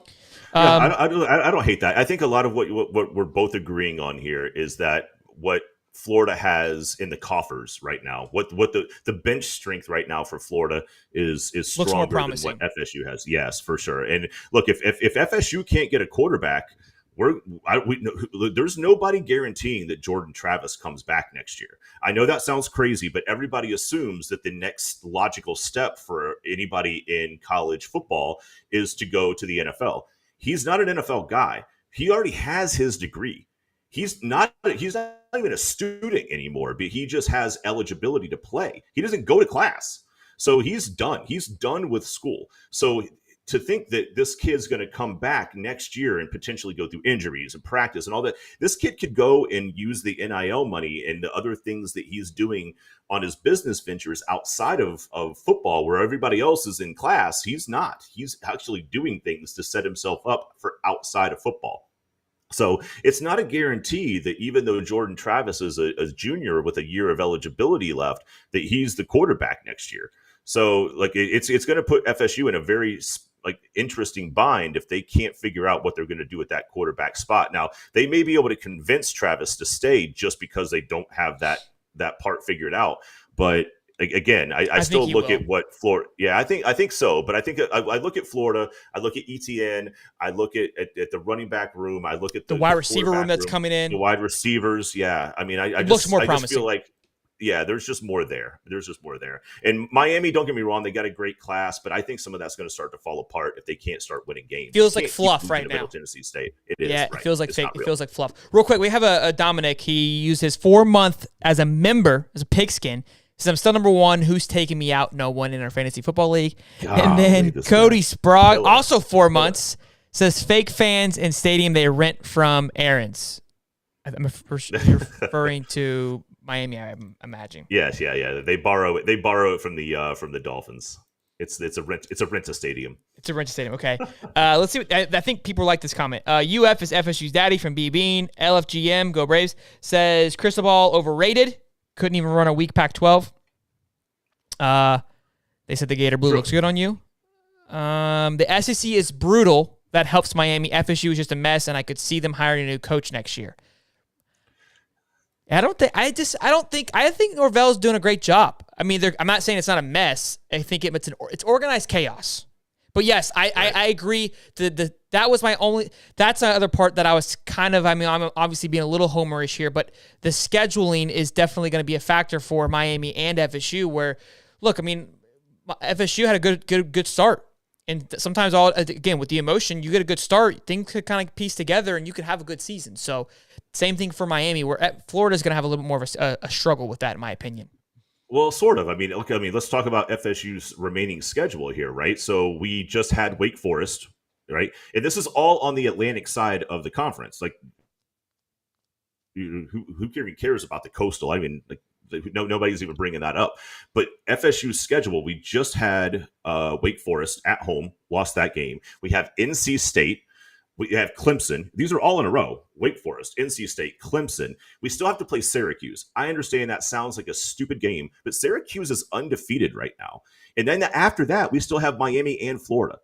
Yeah, I don't hate that. I think a lot of what we're both agreeing on here is that what Florida has in the coffers right now, what the bench strength right now for Florida is stronger than what FSU has. Yes, for sure. And look, if FSU can't get a quarterback, there's nobody guaranteeing that Jordan Travis comes back next year. I know that sounds crazy, but everybody assumes that the next logical step for anybody in college football is to go to the NFL. He's not an NFL guy. He already has his degree. He's not even a student anymore, but he just has eligibility to play. He doesn't go to class. So he's done. He's done with school. So to think that this kid's going to come back next year and potentially go through injuries and practice and all that, this kid could go and use the NIL money and the other things that he's doing on his business ventures outside of football, where everybody else is in class. He's not. He's actually doing things to set himself up for outside of football. So it's not a guarantee that even though Jordan Travis is a junior with a year of eligibility left, that he's the quarterback next year. So like it's going to put FSU in a very interesting bind if they can't figure out what they're going to do at that quarterback spot. Now they may be able to convince Travis to stay just because they don't have that part figured out. But again, I still look at what Florida. Yeah, I think so. But I think I look at Florida. I look at ETN. I look at the running back room. I look at the wide receiver room that's coming in. The wide receivers. Yeah, I mean, I looks more promising. Just feel like, yeah, there's just more there. And Miami, don't get me wrong, they got a great class, but I think some of that's going to start to fall apart if they can't start winning games. Feels like fluff right now. Middle Tennessee State. It is. Yeah, right. It feels like fake. It feels like fluff. Real quick, we have a Dominic. He used his 4-month as a member, as a pigskin. Says, I'm still number one. Who's taking me out? No one in our fantasy football league. And then Cody Sprague, also 4 months, says fake fans in stadium they rent from Aaron's. I'm referring to Miami, I'm imagining. Yes, yeah. They borrow it from the Dolphins. It's a rent-a stadium. It's a rent-a stadium. Okay. Let's see. I think people like this comment. UF is FSU's daddy from B Bean. LFGM, go Braves, says Cristobal overrated. Couldn't even run a weak Pac-12. They said the Gator Blue looks good on you. The SEC is brutal. That helps Miami. FSU is just a mess, and I could see them hiring a new coach next year. I think Norvell's doing a great job. I mean, I'm not saying it's not a mess. I think it's organized chaos. But yes, I agree. That's the other part that I was kind of, I'm obviously being a little homerish here, but the scheduling is definitely going to be a factor for Miami and FSU where, look, I mean, FSU had a good start. And sometimes again, with the emotion, you get a good start, things could kind of piece together and you could have a good season. So same thing for Miami, where Florida's going to have a little bit more of a struggle with that, in my opinion. Well, sort of. I mean, let's talk about FSU's remaining schedule here, right? So we just had Wake Forest, right? And this is all on the Atlantic side of the conference. Like, who even cares about the Coastal? I mean, nobody's even bringing that up. But FSU's schedule, we just had Wake Forest at home, lost that game. We have NC State. We have Clemson. These are all in a row. Wake Forest, NC State, Clemson. We still have to play Syracuse. I understand that sounds like a stupid game, but Syracuse is undefeated right now. And then after that, we still have Miami and Florida.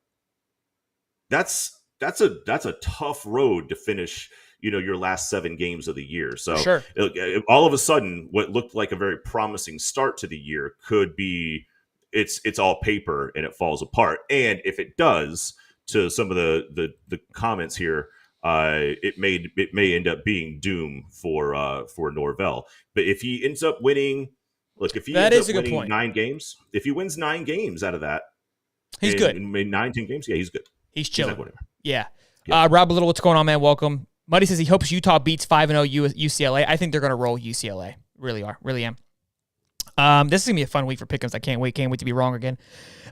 That's a tough road to finish, your last 7 games of the year. So sure. All of a sudden, what looked like a very promising start to the year could be it's all paper and it falls apart. And if it does, to some of the comments here, it may end up being doom for Norvell. But if he ends up winning, if he ends up winning 9 games, if he wins 9 games out of that, he's good. In 19 games, yeah, he's good. He's chilling. Yeah. Rob Little, what's going on, man? Welcome. Muddy says he hopes Utah beats 5-0 UCLA. I think they're going to roll UCLA. Really am. This is going to be a fun week for Pick'ems. I can't wait to be wrong again.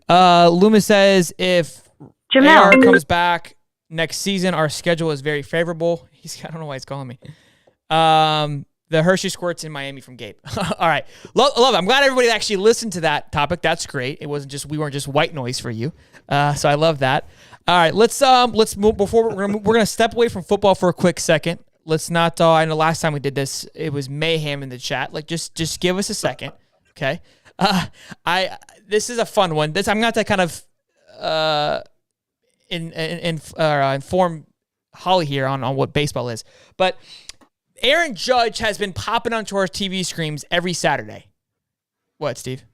Loomis says if AR comes back next season, our schedule is very favorable. I don't know why he's calling me. The Hershey Squirts in Miami from Gabe. All right. Love it. I'm glad everybody actually listened to that topic. That's great. We weren't just white noise for you. So I love that. All right. Let's move before we're going to step away from football for a quick second. Let's not, I know last time we did this, it was mayhem in the chat. Just give us a second. Okay. This is a fun one. I'm going to kind of, inform Holly here on what baseball is. But Aaron Judge has been popping onto our TV screens every Saturday. What, Steve?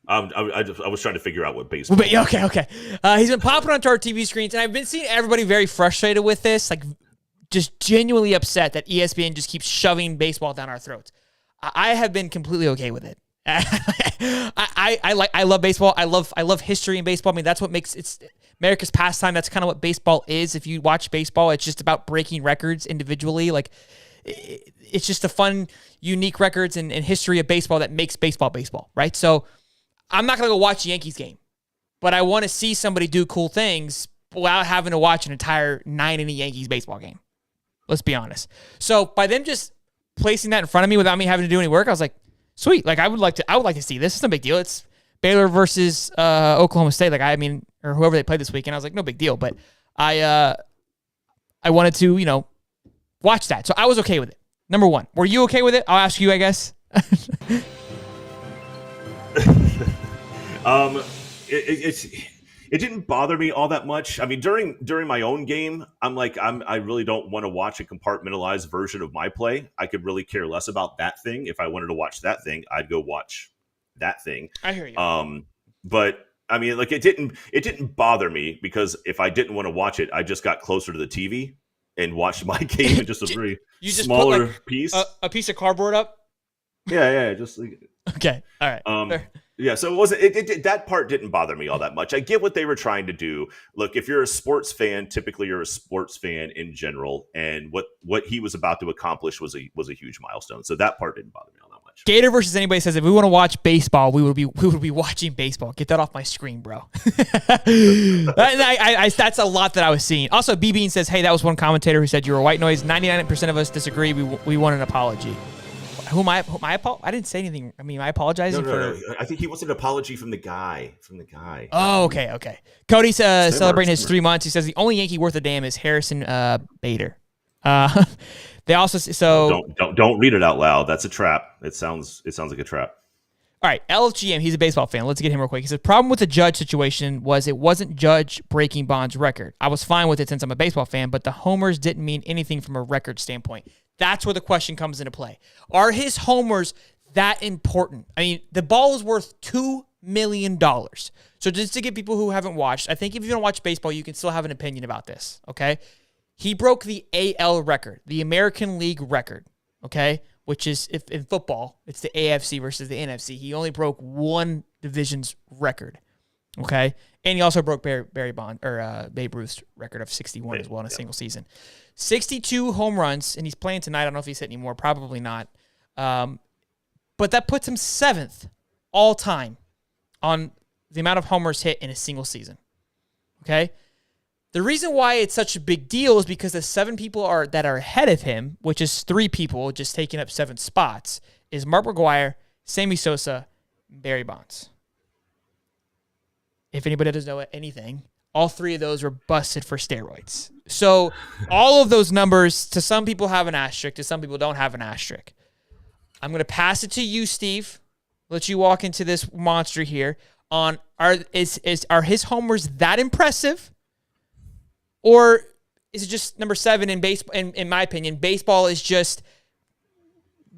I was trying to figure out what baseball. Okay. He's been popping onto our TV screens, and I've been seeing everybody very frustrated with this, like just genuinely upset that ESPN just keeps shoving baseball down our throats. I have been completely okay with it. I love baseball. I love history in baseball. I mean, that's what makes it's America's pastime. That's kind of what baseball is. If you watch baseball, it's just about breaking records individually. Like it's just the fun, unique records and history of baseball that makes baseball, right? So I'm not going to go watch a Yankees game, but I want to see somebody do cool things without having to watch an entire 9-inning Yankees baseball game. Let's be honest. So by them just placing that in front of me without me having to do any work, I was like, sweet. Like I would like to see this. It's no big deal. It's Baylor versus Oklahoma State. Like or whoever they played this weekend. I was like, no big deal. But I wanted to, watch that. So I was okay with it. Number one, were you okay with it? I'll ask you, I guess. It didn't bother me all that much. I mean, during my own game, I really don't want to watch a compartmentalized version of my play. I could really care less about that thing. If I wanted to watch that thing, I'd go watch that thing. I hear you. But I mean, like it didn't bother me because if I didn't want to watch it, I just got closer to the TV and watched my game in just a very smaller piece. A piece of cardboard up? Yeah, just like okay. All right. Yeah, so it wasn't. That part didn't bother me all that much. I get what they were trying to do. Look, if you're a sports fan, typically you're a sports fan in general, and what he was about to accomplish was a huge milestone. So that part didn't bother me all that much. Gator versus anybody says if we want to watch baseball, we would be watching baseball. Get that off my screen, bro. That's a lot that I was seeing. Also, B Bean says, hey, that was one commentator who said you were white noise. 99% of us disagree. We want an apology. I didn't say anything. I mean, I apologize. No. I think he wants an apology from the guy. Oh, okay. Cody's celebrating his 3 months. He says the only Yankee worth a damn is Harrison Bader. They also don't read it out loud. That's a trap. It sounds like a trap. All right, LFGM. He's a baseball fan. Let's get him real quick. He says problem with the Judge situation was it wasn't Judge breaking Bond's record. I was fine with it since I'm a baseball fan, but the homers didn't mean anything from a record standpoint. That's where the question comes into play. Are his homers that important? I mean, the ball is worth $2 million. So just to get people who haven't watched, I think if you don't watch baseball, you can still have an opinion about this, okay? He broke the AL record, the American League record, okay? Which is, if in football, it's the AFC versus the NFC. He only broke one division's record, okay? And he also broke Babe Ruth's record of 61 as well in a single season. 62 home runs, and he's playing tonight. I don't know if he's hit anymore. Probably not. But that puts him 7th all time on the amount of homers hit in a single season. Okay? The reason why it's such a big deal is because the 7 people that are ahead of him, which is 3 people just taking up 7 spots, is Mark McGwire, Sammy Sosa, and Barry Bonds. If anybody doesn't know anything, all 3 of those were busted for steroids. So all of those numbers, to some people have an asterisk, to some people don't have an asterisk. I'm going to pass it to you, Steve. Let you walk into this monster here. Are his homers that impressive? Or is it just number 7 in baseball? In my opinion, baseball is just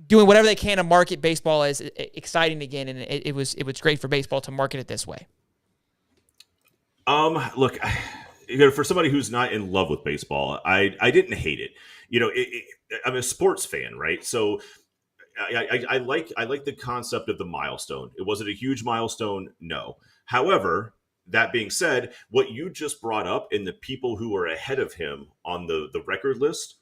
doing whatever they can to market baseball as exciting again, and it was great for baseball to market it this way. Look, for somebody who's not in love with baseball, I didn't hate it. I'm a sports fan, right? So I like the concept of the milestone. It wasn't a huge milestone, no. However, that being said, what you just brought up in the people who are ahead of him on the record list,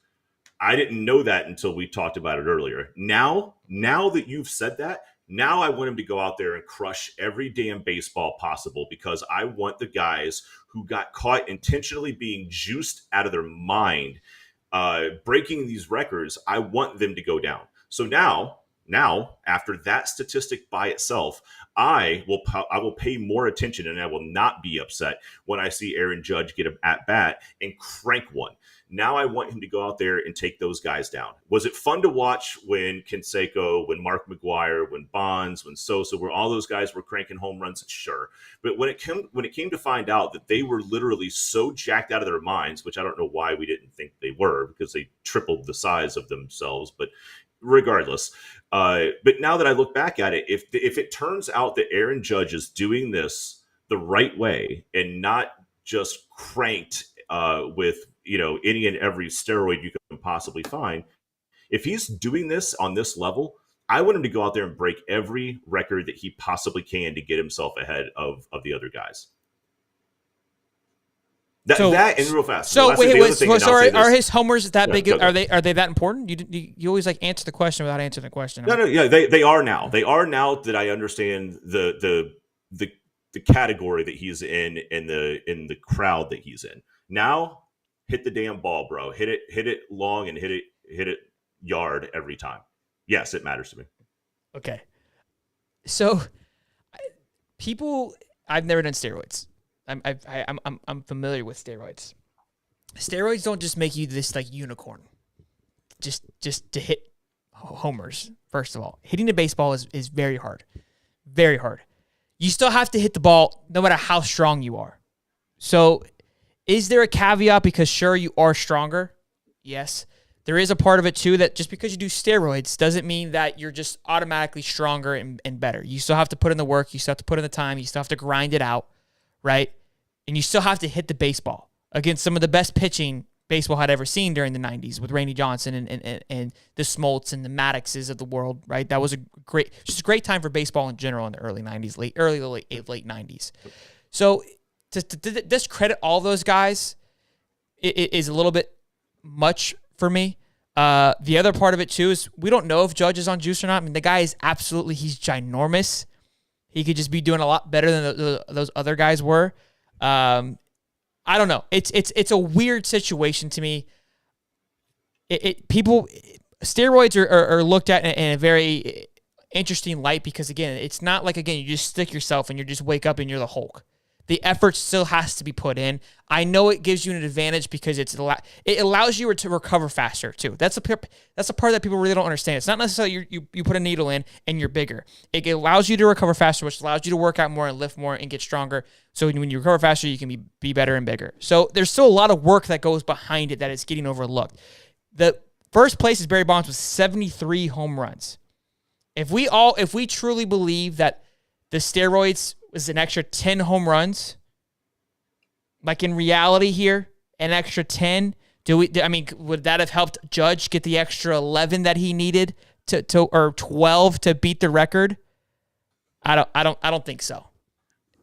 I didn't know that until we talked about it earlier. Now that you've said that, now I want him to go out there and crush every damn baseball possible because I want the guys who got caught intentionally being juiced out of their mind, breaking these records. I want them to go down. So now, after that statistic by itself, I will pay more attention and I will not be upset when I see Aaron Judge get an at bat and crank one. Now I want him to go out there and take those guys down. Was it fun to watch when Canseco, when Mark McGwire, when Bonds, when Sosa, where all those guys were cranking home runs? Sure. But when it came to find out that they were literally so jacked out of their minds, which I don't know why we didn't think they were because they tripled the size of themselves, but regardless. But now that I look back at it, if it turns out that Aaron Judge is doing this the right way and not just cranked with any and every steroid you can possibly find, if he's doing this on this level, I want him to go out there and break every record that he possibly can to get himself ahead of the other guys. That and real fast. So wait, are his homers that big? Go. Are they that important? You always like answer the question without answering the question. No, yeah, they are now. They are now that I understand the category that he's in the crowd that he's in. Now, hit the damn ball, bro. Hit it long and hit it yard every time. Yes, it matters to me. Okay. So, I've never done steroids. I'm familiar with steroids. Steroids don't just make you this like unicorn, just to hit homers. First of all, hitting the baseball is very hard, very hard. You still have to hit the ball no matter how strong you are. So, is there a caveat? Because sure, you are stronger. Yes, there is a part of it too that just because you do steroids doesn't mean that you're just automatically stronger and better. You still have to put in the work. You still have to put in the time. You still have to grind it out, right? And you still have to hit the baseball against some of the best pitching baseball had ever seen during the 90s with Randy Johnson and the Smoltz and the Maddoxes of the world, right? That was just a great time for baseball in general in the early 90s, late 90s. So to discredit all those guys is a little bit much for me. The other part of it, too, is we don't know if Judge is on juice or not. I mean, the guy is he's ginormous. He could just be doing a lot better than those other guys were. I don't know. It's a weird situation to me. Steroids are looked at in a very interesting light because, again, it's not like, again, you just stick yourself and you just wake up and you're the Hulk. The effort still has to be put in. I know it gives you an advantage because it allows you to recover faster too. That's a part that people really don't understand. It's not necessarily you put a needle in and you're bigger. It allows you to recover faster, which allows you to work out more and lift more and get stronger. So when you recover faster, you can be better and bigger. So there's still a lot of work that goes behind it that is getting overlooked. The first place is Barry Bonds with 73 home runs. If we truly believe that the steroids was an extra 10 home runs, like in reality here, an extra 10, would that have helped Judge get the extra 11 that he needed or 12 to beat the record? I don't think so.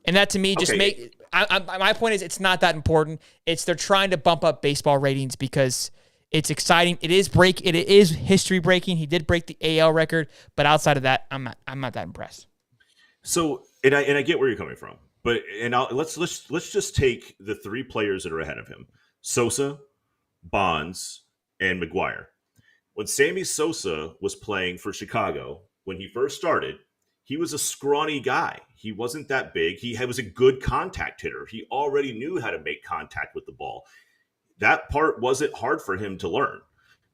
And that to me just my point is it's not that important. They're trying to bump up baseball ratings because it's exciting. It is history breaking. He did break the AL record, but outside of that, I'm not that impressed. So, and I get where you're coming from, but let's just take the three players that are ahead of him: Sosa, Bonds, and McGuire. When Sammy Sosa was playing for Chicago, when he first started, he was a scrawny guy. He wasn't that big. He was a good contact hitter. He already knew how to make contact with the ball. That part wasn't hard for him to learn.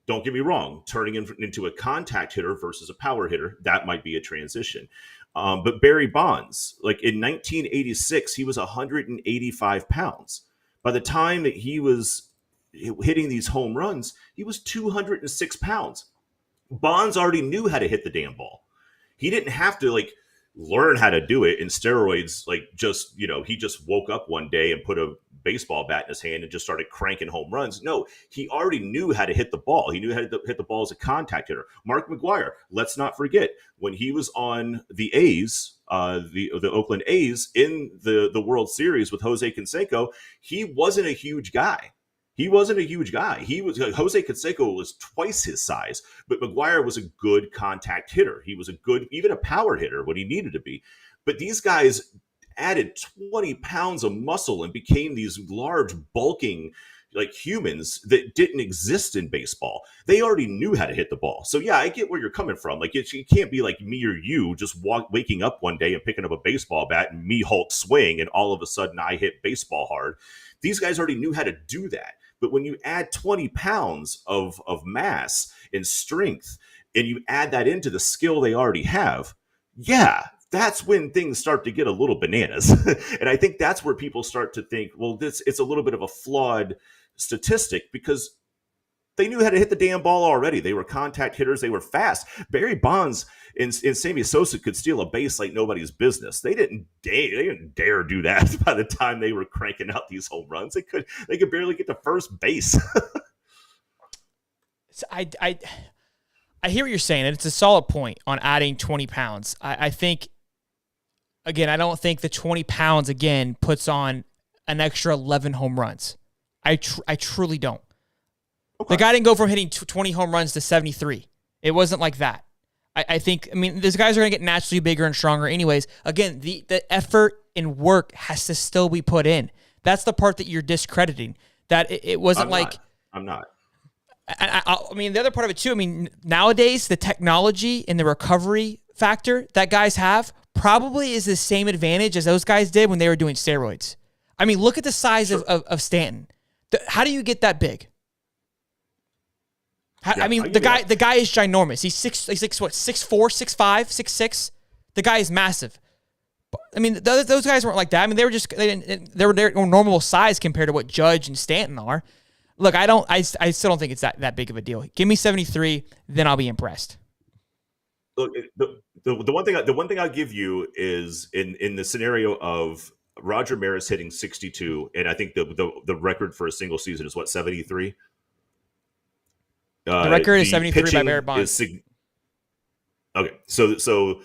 Don't get me wrong. Turning into a contact hitter versus a power hitter, that might be a transition. But Barry Bonds, like in 1986, he was 185 pounds. By the time that he was hitting these home runs, he was 206 pounds. Bonds already knew how to hit the damn ball. He didn't have to learn how to do it in steroids. He just woke up one day and put a baseball bat in his hand and just started cranking home runs. No, he already knew how to hit the ball. He knew how to hit the ball as a contact hitter. Mark McGuire, let's not forget, when he was on the A's, the Oakland A's in the World Series with Jose Canseco, he wasn't a huge guy. Jose Canseco was twice his size, but McGuire was a good contact hitter. He was even a power hitter when he needed to be. But these guys added 20 pounds of muscle and became these large, bulking humans that didn't exist in baseball. They already knew how to hit the ball. So yeah, I get where you're coming from. It can't be like me or you just waking up one day and picking up a baseball bat and me Hulk swing and all of a sudden I hit baseball hard. These guys already knew how to do that. But when you add 20 pounds of mass and strength and you add that into the skill they already have, yeah, that's when things start to get a little bananas. And I think that's where people start to think, well, it's a little bit of a flawed statistic because they knew how to hit the damn ball already. They were contact hitters. They were fast. Barry Bonds and Sammy Sosa could steal a base like nobody's business. They didn't dare do that by the time they were cranking out these home runs. They could barely get to first base. So I hear what you're saying, and it's a solid point on adding 20 pounds. I think, again, I don't think the 20 pounds, again, puts on an extra 11 home runs. I truly don't. Okay. The guy didn't go from hitting 20 home runs to 73. It wasn't like that. I think, these guys are going to get naturally bigger and stronger anyways. Again, the effort and work has to still be put in. That's the part that you're discrediting. That it wasn't I'm not. The other part of it too, nowadays the technology and the recovery factor that guys have probably is the same advantage as those guys did when they were doing steroids. Look at the size of Stanton. How do you get that big? The guy is ginormous. He's 6'4", 6'5", 6'6". The guy is massive. Those guys weren't like that. They were their normal size compared to what Judge and Stanton are. Look, I still don't think it's that big of a deal. Give me 73, then I'll be impressed. Look, the one thing I'll give you is in the scenario of Roger Maris hitting 62, and I think the record for a single season is 73. The record is 73 by Barry Bonds. Okay, so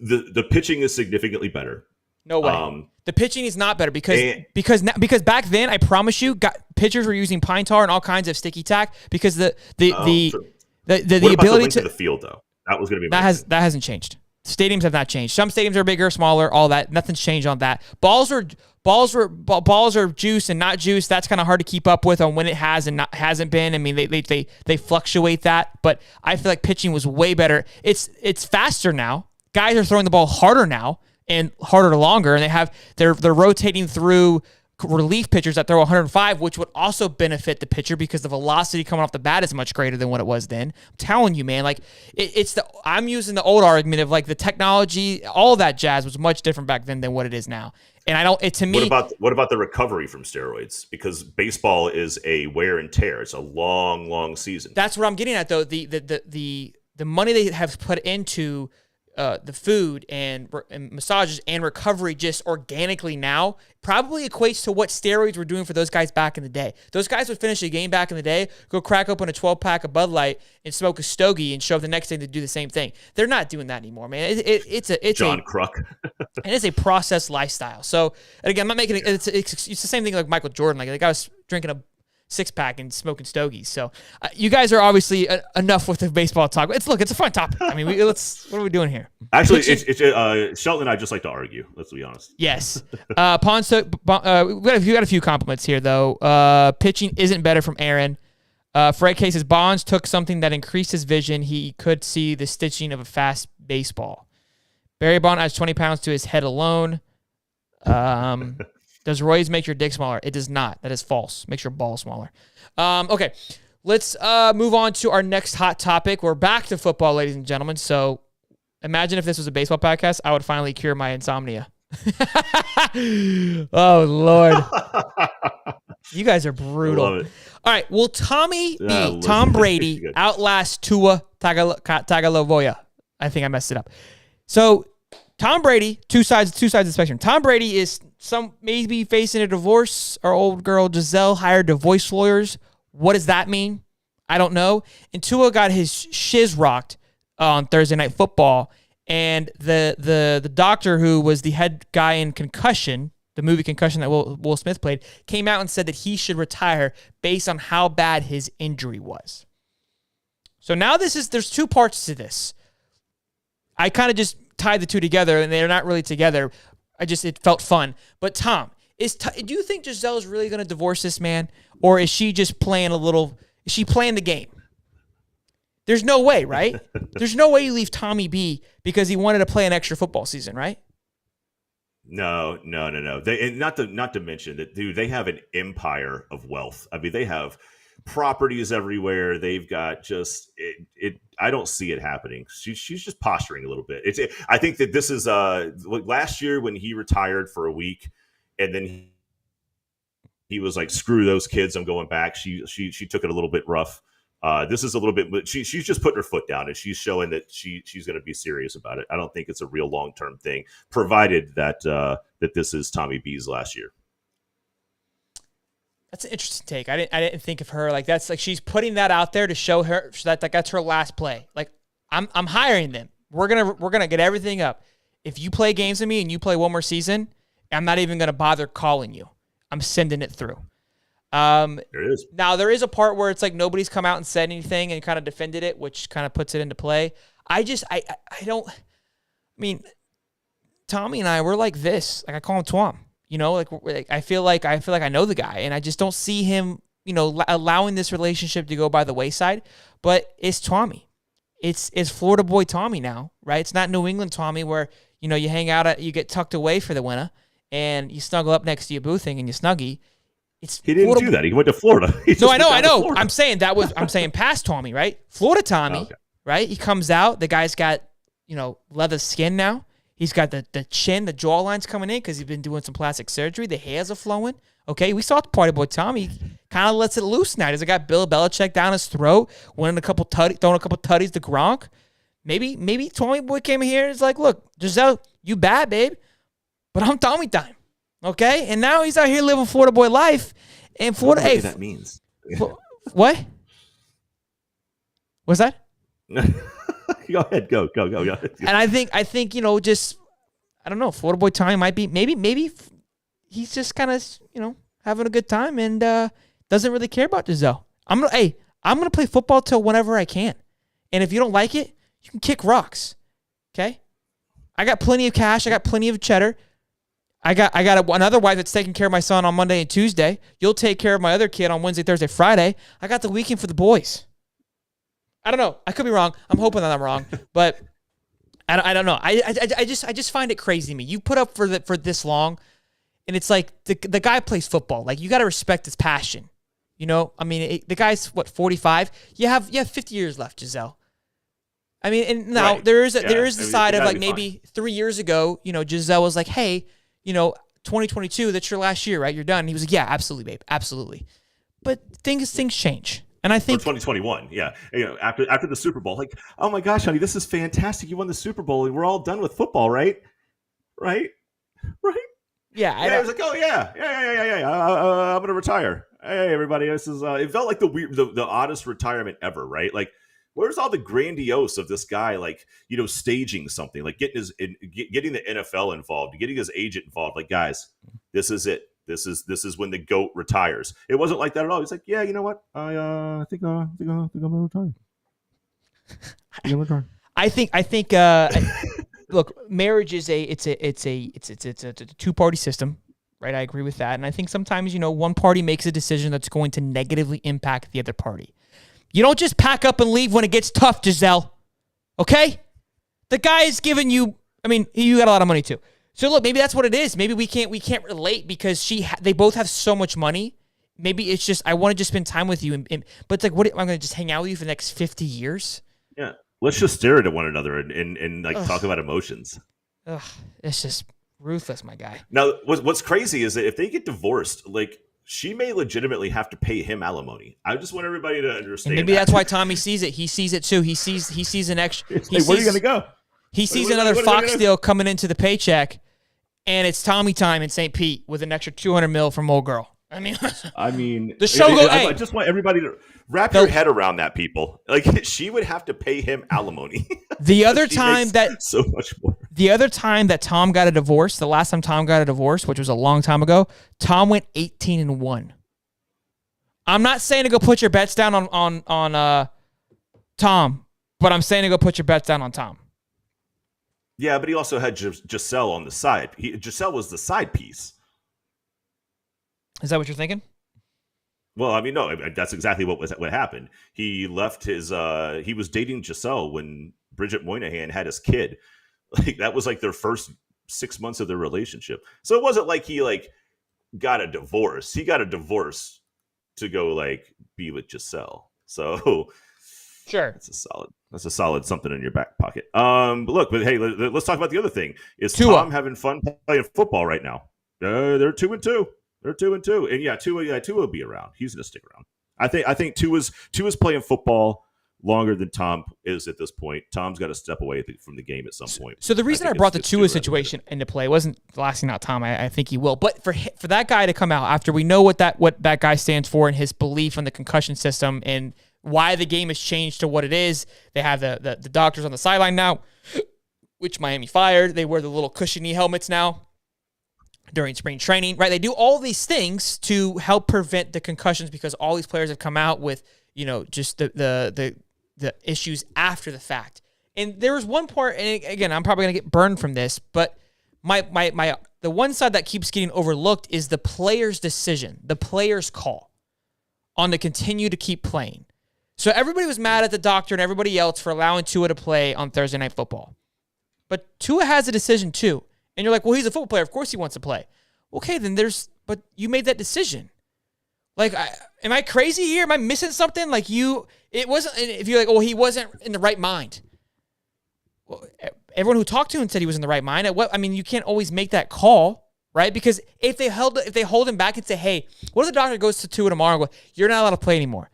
the pitching is significantly better. No way. The pitching is not better because back then, I promise you, pitchers were using pine tar and all kinds of sticky tack because the ability to the field though. That was going to be that hasn't changed. Stadiums have not changed. Some stadiums are bigger, smaller, all that. Nothing's changed on that. Balls are juice and not juice. That's kind of hard to keep up with on when it has and hasn't been. They fluctuate that, but I feel like pitching was way better. It's faster now. Guys are throwing the ball harder now and harder longer, and they're rotating through relief pitchers that throw 105, which would also benefit the pitcher because the velocity coming off the bat is much greater than what it was then. I'm telling you, man, I'm using the old argument of the technology, all that jazz was much different back then than what it is now. And what about the recovery from steroids? Because baseball is a wear and tear. It's a long, long season. That's what I'm getting at though. The money they have put into the food and massages and recovery just organically now probably equates to what steroids were doing for those guys back in the day. Those guys would finish a game back in the day, go crack open a 12-pack of Bud Light and smoke a stogie and show up the next day to do the same thing. They're not doing that anymore, man. It's John Kruk. And it's a process lifestyle. So, and again, I'm not making it. It's the same thing like Michael Jordan. Like the guy was drinking a 6-pack and smoking stogies. So you guys are obviously enough with the baseball talk. It's a fun topic. What are we doing here? Actually, Shelton and I just like to argue. Let's be honest. Yes. We got a few compliments here though. Pitching isn't better from Aaron. Fred K says Bonds took something that increased his vision. He could see the stitching of a fast baseball. Barry Bonds adds 20 pounds to his head alone. Does Roy's make your dick smaller? It does not. That is false. Makes your ball smaller. Okay, let's move on to our next hot topic. We're back to football, ladies and gentlemen. So imagine if this was a baseball podcast, I would finally cure my insomnia. Oh, Lord. You guys are brutal. Love it. All right, will Tom Brady outlast Tua Tagovailoa? I think I messed it up. So Tom Brady, two sides of the spectrum. Tom Brady is maybe facing a divorce. Our old girl Giselle hired divorce lawyers. What does that mean? I don't know. And Tua got his shiz rocked on Thursday Night Football, and the doctor who was the head guy in Concussion, the movie Concussion that Will Smith played, came out and said that he should retire based on how bad his injury was. So now there's two parts to this. I kind of just tied the two together, and they're not really together. It felt fun. But Tom, do you think Giselle's really going to divorce this man, or is she just playing is she playing the game? There's no way, right? There's no way you leave Tommy B because he wanted to play an extra football season, right? No. Not to mention that, dude, they have an empire of wealth. They have properties everywhere. They've got just it. I don't see it happening. She's just posturing a little bit. I think that this is last year when he retired for a week, and then he was like, "Screw those kids, I'm going back." She took it a little bit rough. This is a little bit, but she's just putting her foot down and she's showing that she's going to be serious about it. I don't think it's a real long-term thing, provided that this is Tommy B's last year. That's an interesting take. I didn't think of her like that's like she's putting that out there to show her that that's her last play. Like I'm hiring them. We're gonna get everything up. If you play games with me and you play one more season, I'm not even gonna bother calling you. I'm sending it through. There it is. Now, there is a part where it's like nobody's come out and said anything and kind of defended it, which kind of puts it into play. I mean, Tommy and I, we're like this. Like, I call him Twom. You know, like I feel like I know the guy, and I just don't see him, you know, allowing this relationship to go by the wayside. But it's Tommy. It's Florida boy Tommy now, right? It's not New England Tommy where, you know, you hang out, you get tucked away for the winter, and you snuggle up next to your boothing and you snuggie. He didn't do that. He went to Florida. No, I know. I'm saying past Tommy, right? Florida Tommy, right? He comes out. The guy's got, you know, leather skin now. He's got the chin, the jawline's coming in because he's been doing some plastic surgery. The hairs are flowing. Okay, we saw the party boy Tommy kind of lets it loose now. He's got Bill Belichick down his throat, throwing a couple tutties to Gronk. Maybe Tommy boy came here and is like, look, Giselle, you bad, babe, but I'm Tommy time. Okay, and now he's out here living Florida boy life. And Florida, what that means. What? What's that? Go ahead, go. And I think you know, just I don't know. Florida boy Tommy might be maybe he's just kind of, you know, having a good time and doesn't really care about Giselle. I'm gonna play football till whenever I can, and if you don't like it, you can kick rocks. Okay, I got plenty of cash. I got plenty of cheddar. I got another wife that's taking care of my son on Monday and Tuesday. You'll take care of my other kid on Wednesday, Thursday, Friday. I got the weekend for the boys. I don't know. I could be wrong. I'm hoping that I'm wrong, but I don't know. I just find it crazy to me. You put up for this long, and it's like the guy plays football. Like, you got to respect his passion. You know, I mean, the guy's 45. You have 50 years left, Giselle. I mean, and now right. there is the side of like fine. maybe 3 years ago, you know, Giselle was like, hey, you know, 2022, that's your last year, right? You're done. And he was like, yeah, absolutely, babe, absolutely. But things change. And I think 2021, yeah. You know, after the Super Bowl, like, oh my gosh, honey, this is fantastic. You won the Super Bowl, and we're all done with football, right? Yeah, I was like, oh yeah. I'm gonna retire. Hey, everybody, this is. It felt like the oddest retirement ever, right? Like, where's all the grandiose of this guy, like, you know, staging something, like getting the NFL involved, getting his agent involved. Like, guys, this is it. This is when the GOAT retires. It wasn't like that at all. He's like, yeah, you know what? I think I'm gonna retire. I think look, marriage is a two-party system, right? I agree with that. And I think sometimes, you know, one party makes a decision that's going to negatively impact the other party. You don't just pack up and leave when it gets tough, Giselle. Okay? The guy is giving you, I mean, you got a lot of money too. So look, maybe that's what it is. Maybe we can't relate because they both have so much money. Maybe it's just, I want to just spend time with you. But it's like, what, I'm going to just hang out with you for the next 50 years? Yeah. Let's just stare at one another and like talk about emotions. Ugh, it's just ruthless, my guy. Now, what's crazy is that if they get divorced, like, she may legitimately have to pay him alimony. I just want everybody to understand. And maybe that's why Tommy sees it. He sees it too. He sees an extra. Where are you gonna go? He sees another Fox deal coming into the paycheck, and it's Tommy time in St. Pete with an extra $200 million from old girl. I mean, the show goes. I just want everybody to wrap your head around that, people. Like, she would have to pay him alimony. The other time that so much more. The other time that Tom got a divorce, the last time Tom got a divorce, which was a long time ago, Tom went 18-1. I'm not saying to go put your bets down on Tom, but I'm saying to go put your bets down on Tom. Yeah, but he also had Giselle on the side. Giselle was the side piece. Is that what you're thinking? Well, I mean, no, that's exactly what happened. He left he was dating Giselle when Bridget Moynihan had his kid. Like, that was like their first 6 months of their relationship. So it wasn't like he like got a divorce. He got a divorce to go like be with Giselle. So sure, that's a solid something in your back pocket. But hey, let's talk about the other thing. Is Tua. Tom having fun playing football right now? They're 2-2. They're 2-2, and Tua will be around. He's gonna stick around. I think Tua's playing football longer than Tom is at this point. Tom's got to step away from the game at some point. So the reason I brought the Tua situation into play wasn't lasting out Tom. I think he will, but for that guy to come out after we know what that guy stands for and his belief in the concussion system and why the game has changed to what it is. They have the doctors on the sideline now, which Miami fired. They wear the little cushiony helmets now. during spring training, right? They do all these things to help prevent the concussions because all these players have come out with, just the issues after the fact. And there was one part, and again, I'm probably going to get burned from this, but the one side that keeps getting overlooked is the player's decision, the player's call on to continue to keep playing. So everybody was mad at the doctor and everybody else for allowing Tua to play on Thursday Night Football. But Tua has a decision too. And you're like, well, he's a football player. Of course he wants to play. Okay, then but you made that decision. Like, am I crazy here? Am I missing something? Like it wasn't, if you're like, oh, he wasn't in the right mind. Well, everyone who talked to him said he was in the right mind. You can't always make that call, right? Because if they hold him back and say, hey, what if the doctor goes to Tua tomorrow and go, you're not allowed to play anymore?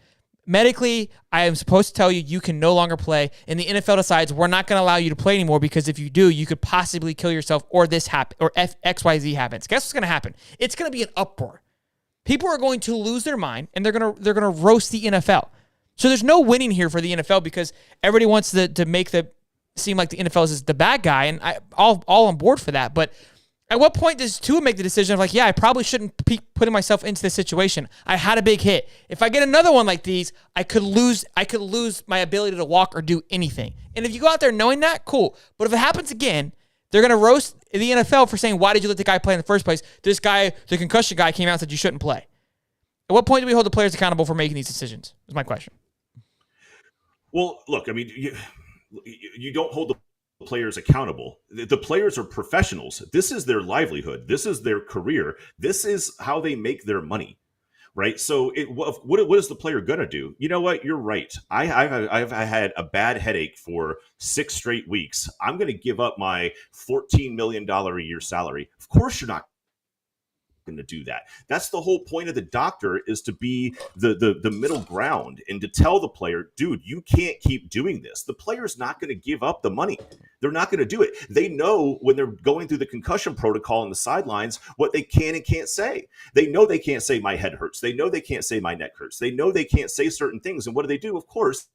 Medically, I am supposed to tell you you can no longer play, and the NFL decides we're not going to allow you to play anymore because if you do, you could possibly kill yourself or this happen or XYZ happens. Guess what's going to happen? It's going to be an uproar. People are going to lose their mind, and they're going to roast the NFL. So there's no winning here for the NFL because everybody wants to make seem like the NFL is the bad guy, and all on board for that. But at what point does Tua make the decision of like, yeah, I probably shouldn't be putting myself into this situation. I had a big hit. If I get another one like these, I could lose my ability to walk or do anything. And if you go out there knowing that, cool. But if it happens again, they're going to roast the NFL for saying, why did you let the guy play in the first place? This guy, the concussion guy, came out and said you shouldn't play. At what point do we hold the players accountable for making these decisions? Is my question. Well, look, I mean, you don't hold the players accountable. The players are professionals. This is their livelihood. This is their career. This is how they make their money, right? So what is the player going to do? You know what? You're right. I've had a bad headache for 6 straight weeks. I'm going to give up my $14 million a year salary. Of course you're not going to do that. That's the whole point of the doctor, is to be the middle ground and to tell the player, dude, you can't keep doing this. The player's not going to give up the money. They're not going to do it. They know when they're going through the concussion protocol on the sidelines what they can and can't say. They know they can't say my head hurts. They know they can't say my neck hurts. They know they can't say certain things. And what do? Of course,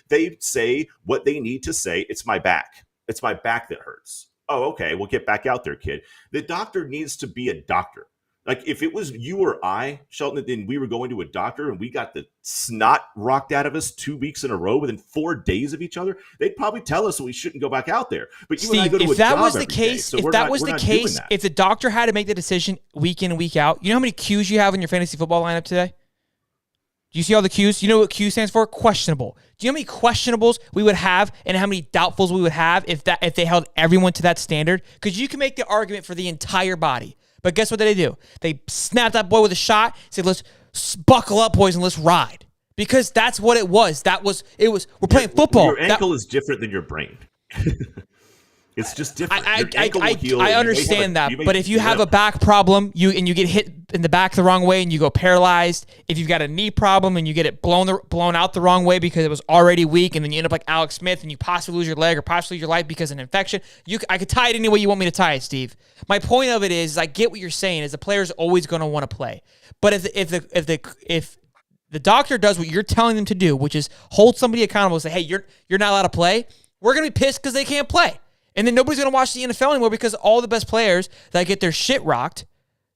they say what they need to say. It's my back. It's my back that hurts. Oh, okay. Well, get back out there, kid. The doctor needs to be a doctor. Like if it was you or I, Shelton, and we were going to a doctor and we got the snot rocked out of us 2 weeks in a row within 4 days of each other, they'd probably tell us we shouldn't go back out there. But you Steve, and I go to if a that job was the every case, day, so if we're that not- was we're the not doing case, that. if the doctor had to make the decision week in and week out, you know how many Qs you have in your fantasy football lineup today? Do you see all the Qs? You know what Q stands for? Questionable. Do you know how many questionables we would have and how many doubtfuls we would have if they held everyone to that standard? Because you can make the argument for the entire body. But guess what they do? They snap that boy with a shot, say, let's buckle up, boys, and let's ride. Because that's what it was. We're playing football. Your ankle is different than your brain. It's just different. Your ankle will heal. I You may understand have that, but if you have a back problem, you get hit in the back the wrong way and you go paralyzed. If you've got a knee problem and you get it blown out the wrong way because it was already weak, and then you end up like Alex Smith and you possibly lose your leg or possibly lose your life because of an infection, I could tie it any way you want me to tie it, Steve. My point of it is I get what you're saying is the player's always going to want to play, but if the doctor does what you're telling them to do, which is hold somebody accountable and say, hey, you're not allowed to play, we're going to be pissed because they can't play. And then nobody's going to watch the NFL anymore because all the best players that get their shit rocked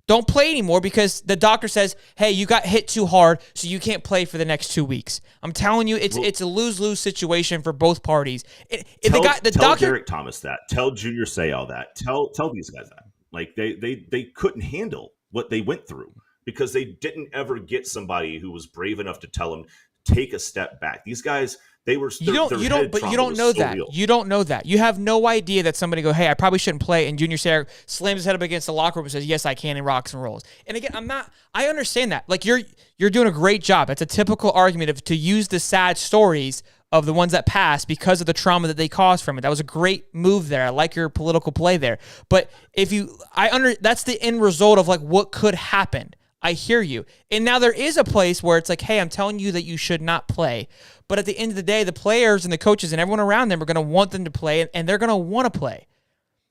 don't play anymore because the doctor says, hey, you got hit too hard, so you can't play for the next 2 weeks. I'm telling you, it's a lose-lose situation for both parties. Tell Derek Thomas that. Tell Junior Seau that. Tell these guys that. Like they couldn't handle what they went through because they didn't ever get somebody who was brave enough to tell them, take a step back. These guys, you don't know that. Real. You don't know that. You have no idea that somebody go, hey, I probably shouldn't play, and Junior Seau slams his head up against the locker room and says, yes, I can, and rocks and rolls. And again, I understand that. Like you're doing a great job. It's a typical argument to use the sad stories of the ones that passed because of the trauma that they caused from it. That was a great move there. I like your political play there. But that's the end result of like what could happen. I hear you. And now there is a place where it's like, hey, I'm telling you that you should not play. But at the end of the day, the players and the coaches and everyone around them are going to want them to play, and they're going to want to play.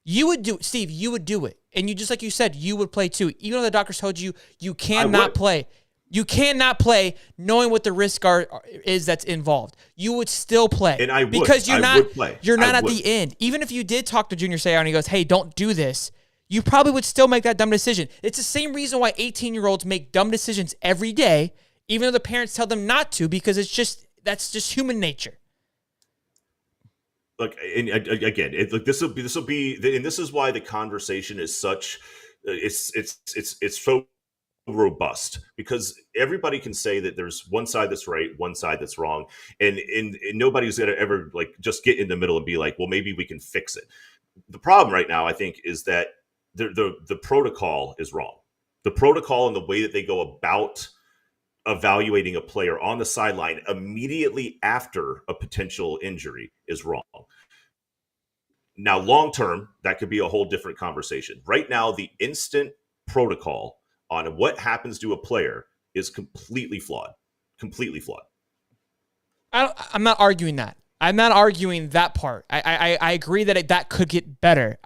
You would do it, Steve. You would do it. And you, just like you said, you would play too. Even though the doctors told you cannot play. You cannot play knowing what the risk is that's involved. You would still play. And I would. Because you're I not, would play. You're not I at would. the end. Even if you did talk to Junior Seau and he goes, hey, don't do this, you probably would still make that dumb decision. It's the same reason why 18-year-olds make dumb decisions every day, even though the parents tell them not to, because that's just human nature. Look, and again, this will be, and this is why the conversation is such, it's so robust, because everybody can say that there's one side that's right, one side that's wrong, and nobody's going to ever like just get in the middle and be like, well, maybe we can fix it. The problem right now, I think, is that the protocol is wrong. The protocol and the way that they go about evaluating a player on the sideline immediately after a potential injury is wrong. Now, long term, that could be a whole different conversation. Right now, the instant protocol on what happens to a player is completely flawed. Completely flawed. I'm not arguing that. I'm not arguing that part. I agree that that could get better.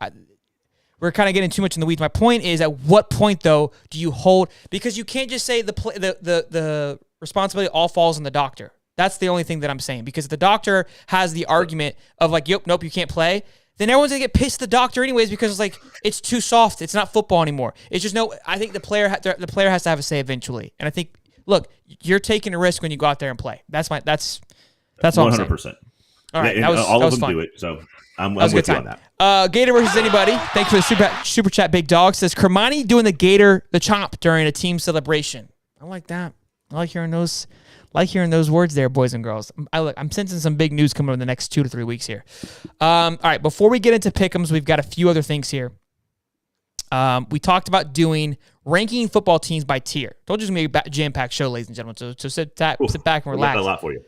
We're kind of getting too much in the weeds. My point is, at what point, though, do you hold? Because you can't just say the responsibility all falls on the doctor. That's the only thing that I'm saying. Because if the doctor has the argument of like, nope, you can't play, then everyone's going to get pissed at the doctor anyways, because it's like, it's too soft. It's not football anymore. It's just I think the player has to have a say eventually. And I think, look, you're taking a risk when you go out there and play. That's all 100%. I'm saying. All right, that was them fun. do it. So I'm with you on that. Gator versus anybody. Thanks for the super chat, Big Dog. Says Kermani doing the chomp during a team celebration. I like that. I like hearing those words there, boys and girls. I'm sensing some big news coming in the next 2 to 3 weeks here. All right, before we get into pick'ems, we've got a few other things here. We talked about ranking football teams by tier. Told you it's going to be a jam-packed show, ladies and gentlemen. So sit back and relax. Got a lot for you.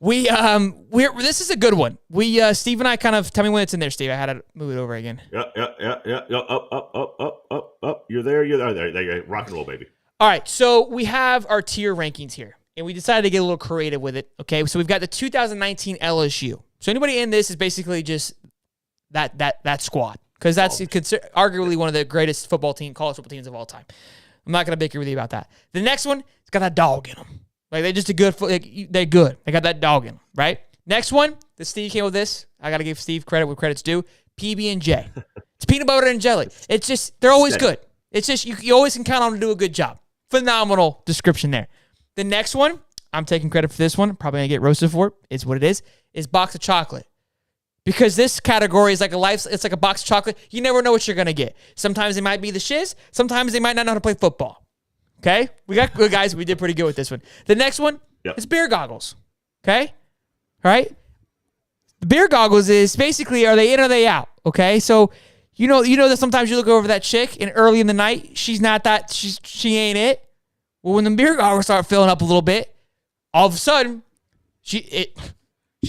This is a good one. Steve and I kind of, tell me when it's in there, Steve. I had to move it over again. Yeah. Up. You're there. Rock and roll, baby. All right, so we have our tier rankings here, and we decided to get a little creative with it. Okay, so we've got the 2019 LSU. So anybody in this is basically just that squad, because that's arguably one of the greatest college football teams of all time. I'm not going to bicker with you about that. The next one, it's got that dog in them. Like, they're just a good they're good. They got that dog in them, right? Next one, the Steve came with this. I got to give Steve credit where credit's due. PB&J. It's peanut butter and jelly. It's just, they're always good. It's just, you always can count on them to do a good job. Phenomenal description there. The next one, I'm taking credit for this one. Probably going to get roasted for it. It's what it is box of chocolate. Because this category is like it's like a box of chocolate. You never know what you're going to get. Sometimes it might be the shiz. Sometimes they might not know how to play football. Okay? We got good guys. We did pretty good with this one. The next one is beer goggles. Okay? All right? The beer goggles is basically, are they in or are they out? Okay? So, you know that sometimes you look over that chick and early in the night, she ain't it. Well, when the beer goggles start filling up a little bit, all of a sudden, she's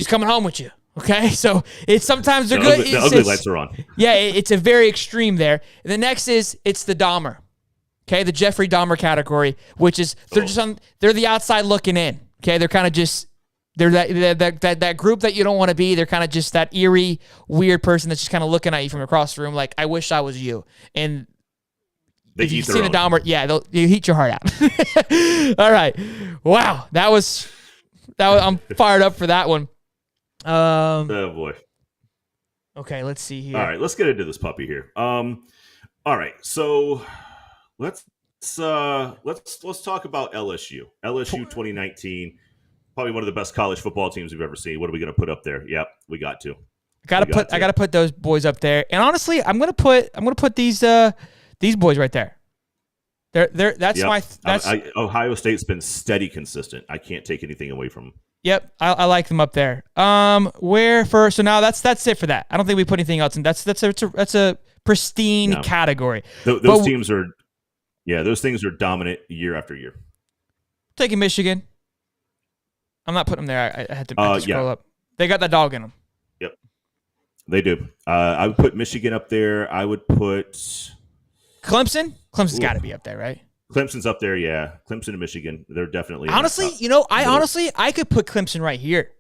coming home with you. Okay? So, it's sometimes they're good. The ugly lights are on. Yeah, it's a very extreme there. The next it's the Dahmer. Okay, the Jeffrey Dahmer category, which is they're the outside looking in. Okay, they're kind of just they're that group that you don't want to be. They're kind of just that eerie, weird person that's just kind of looking at you from across the room, like, I wish I was you. And if you've seen the Dahmer, you heat your heart out. All right, wow, that was I'm fired up for that one. Oh boy. Okay, let's see here. All right, let's get into this puppy here. All right, so. Let's talk about LSU. LSU 2019, probably one of the best college football teams we've ever seen. What are we going to put up there? Yep, we got to. I gotta put those boys up there. And honestly, I'm gonna put these boys right there. Ohio State's been steady consistent. I can't take anything away from them. Yep, I like them up there. So now that's it for that. I don't think we put anything else in. That's a pristine category. Those teams are. Yeah, those things are dominant year after year. Taking Michigan. I'm not putting them there. I had to scroll up. They got that dog in them. Yep, they do. I would put Michigan up there. I would put Clemson. Clemson's got to be up there, right? Clemson's up there, yeah. Clemson and Michigan, they're definitely. Honestly, I could put Clemson right here.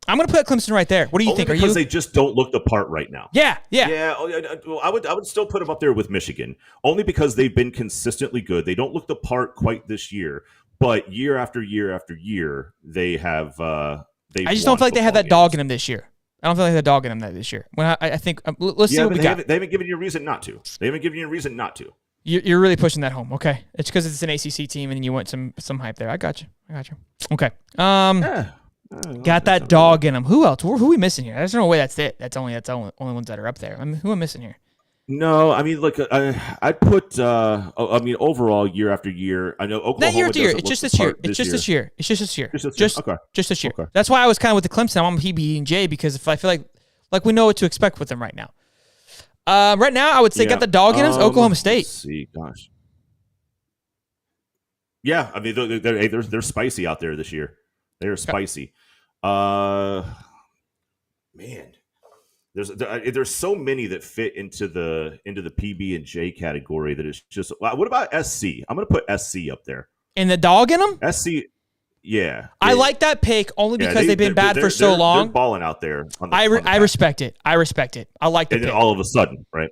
I'm going to put Clemson right there. What do you think? Because they just don't look the part right now. Yeah. I would still put them up there with Michigan, only because they've been consistently good. They don't look the part quite this year, but year after year after year, they have. I just don't feel like they had that dog in them this year. I don't feel like they're dogging them that this year. When I think let's see what we got. They haven't given you a reason not to. You're really pushing that home. Okay, it's because it's an ACC team and you want some hype there. I got you. Okay. Got that dog in them. Who else? Who are we missing here? There's no way that's it. That's only ones that are up there. I mean, who am I missing here? No, I mean, look, I'd put. Overall, year after year, I know Oklahoma. Not year after year. It's just this year. It's just this year. Just this year. Okay. That's why I was kind of with the Clemson. I'm PB and J because if I feel like we know what to expect with them right now. Right now, I would say got the dog in us. Oklahoma State. Let's see, gosh. Yeah, I mean they're spicy out there this year. They're spicy. Man. There's so many that fit into the PB and J category that it's just. What about SC? I'm going to put SC up there. And the dog in them? SC, yeah. I like that pick only because they've been bad for so long. They're balling out there. I respect it. I like the pick. And then all of a sudden, right?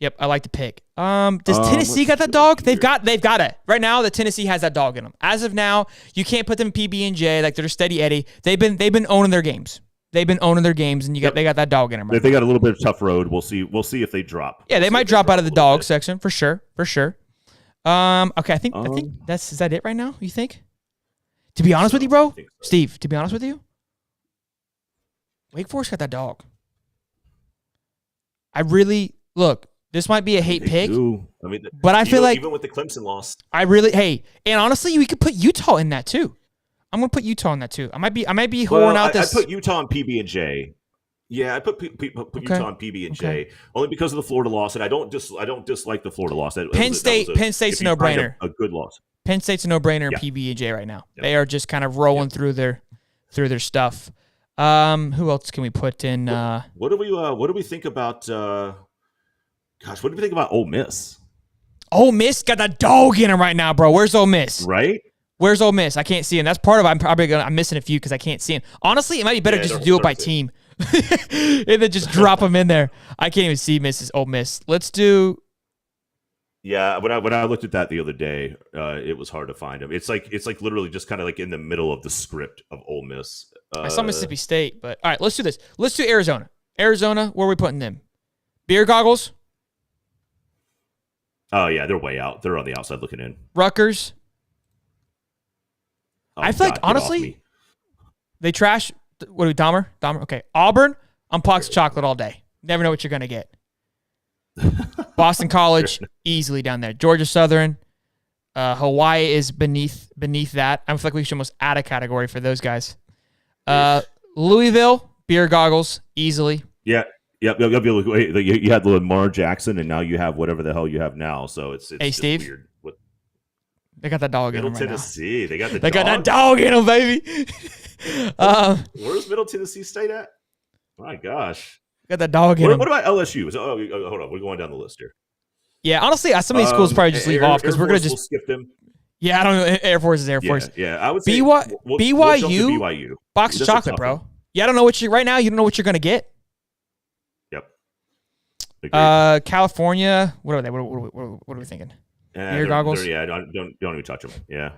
Yep. I like the pick. Does Tennessee got that dog? They've got it right now. The Tennessee has that dog in them. As of now, you can't put them in PB and J like they're steady Eddie. They've been owning their games. They got that dog in them. Right they got a little bit of tough road. We'll see if they drop. Yeah, they might drop out of the dog section for sure. Okay, I think is that it right now? You think? To be honest with you, bro, Steve. To be honest with you, Wake Forest got that dog. I really look. This might be a hate pick. But I feel like even with the Clemson loss, and honestly, we could put Utah in that too. I'm gonna put Utah in that too. I might be whoring out this. I put Utah on PB and J. Yeah, I put Utah on PB and J only because of the Florida loss, and I don't dislike the Florida loss. Penn State's a no-brainer. A good loss. Penn State's a no-brainer. Yeah. PB and J right now. Yeah. They are just kind of rolling through their stuff. Who else can we put in? What do we think about? What do we think about Ole Miss? Ole Miss got that dog in him right now, bro. Where's Ole Miss? Right. Where's Ole Miss? I can't see him. That's part of it. I'm missing a few because I can't see him. Honestly, it might be better just to do it by team. And then just drop them in there. I can't even see Ole Miss. Let's do. Yeah, when I looked at that the other day, it was hard to find him. It's like literally just kind of like in the middle of the script of Ole Miss. I saw Mississippi State, but all right, let's do this. Let's do Arizona. Arizona, where are we putting them? Beer goggles? Oh yeah, they're way out. They're on the outside looking in. Rutgers. I feel like honestly, they trash. What are we, Dahmer? Okay. Auburn, I'm box chocolate all day. Never know what you're gonna get. Boston College, easily down there. Georgia Southern, Hawaii is beneath that. I feel like we should almost add a category for those guys. Louisville, beer goggles, easily. Yeah. Yep. You had the Lamar Jackson, and now you have whatever the hell you have now. So it's hey, Steve. Weird. They got that dog in them right Tennessee. now. They got that dog in them, baby. Where's Middle Tennessee State at? My gosh. Got that dog in them. What about LSU? Hold on. We're going down the list here. Yeah, honestly, some of these schools probably just leave off because we're going to just skip them. Yeah, I don't know. Air Force is Air Force. Yeah, I would say BYU. Box of chocolate, bro. Yeah, I don't know what you right now. You don't know what you're going to get. Yep. California. What are they? What are we thinking? Beer goggles. Yeah, don't even touch them. Yeah.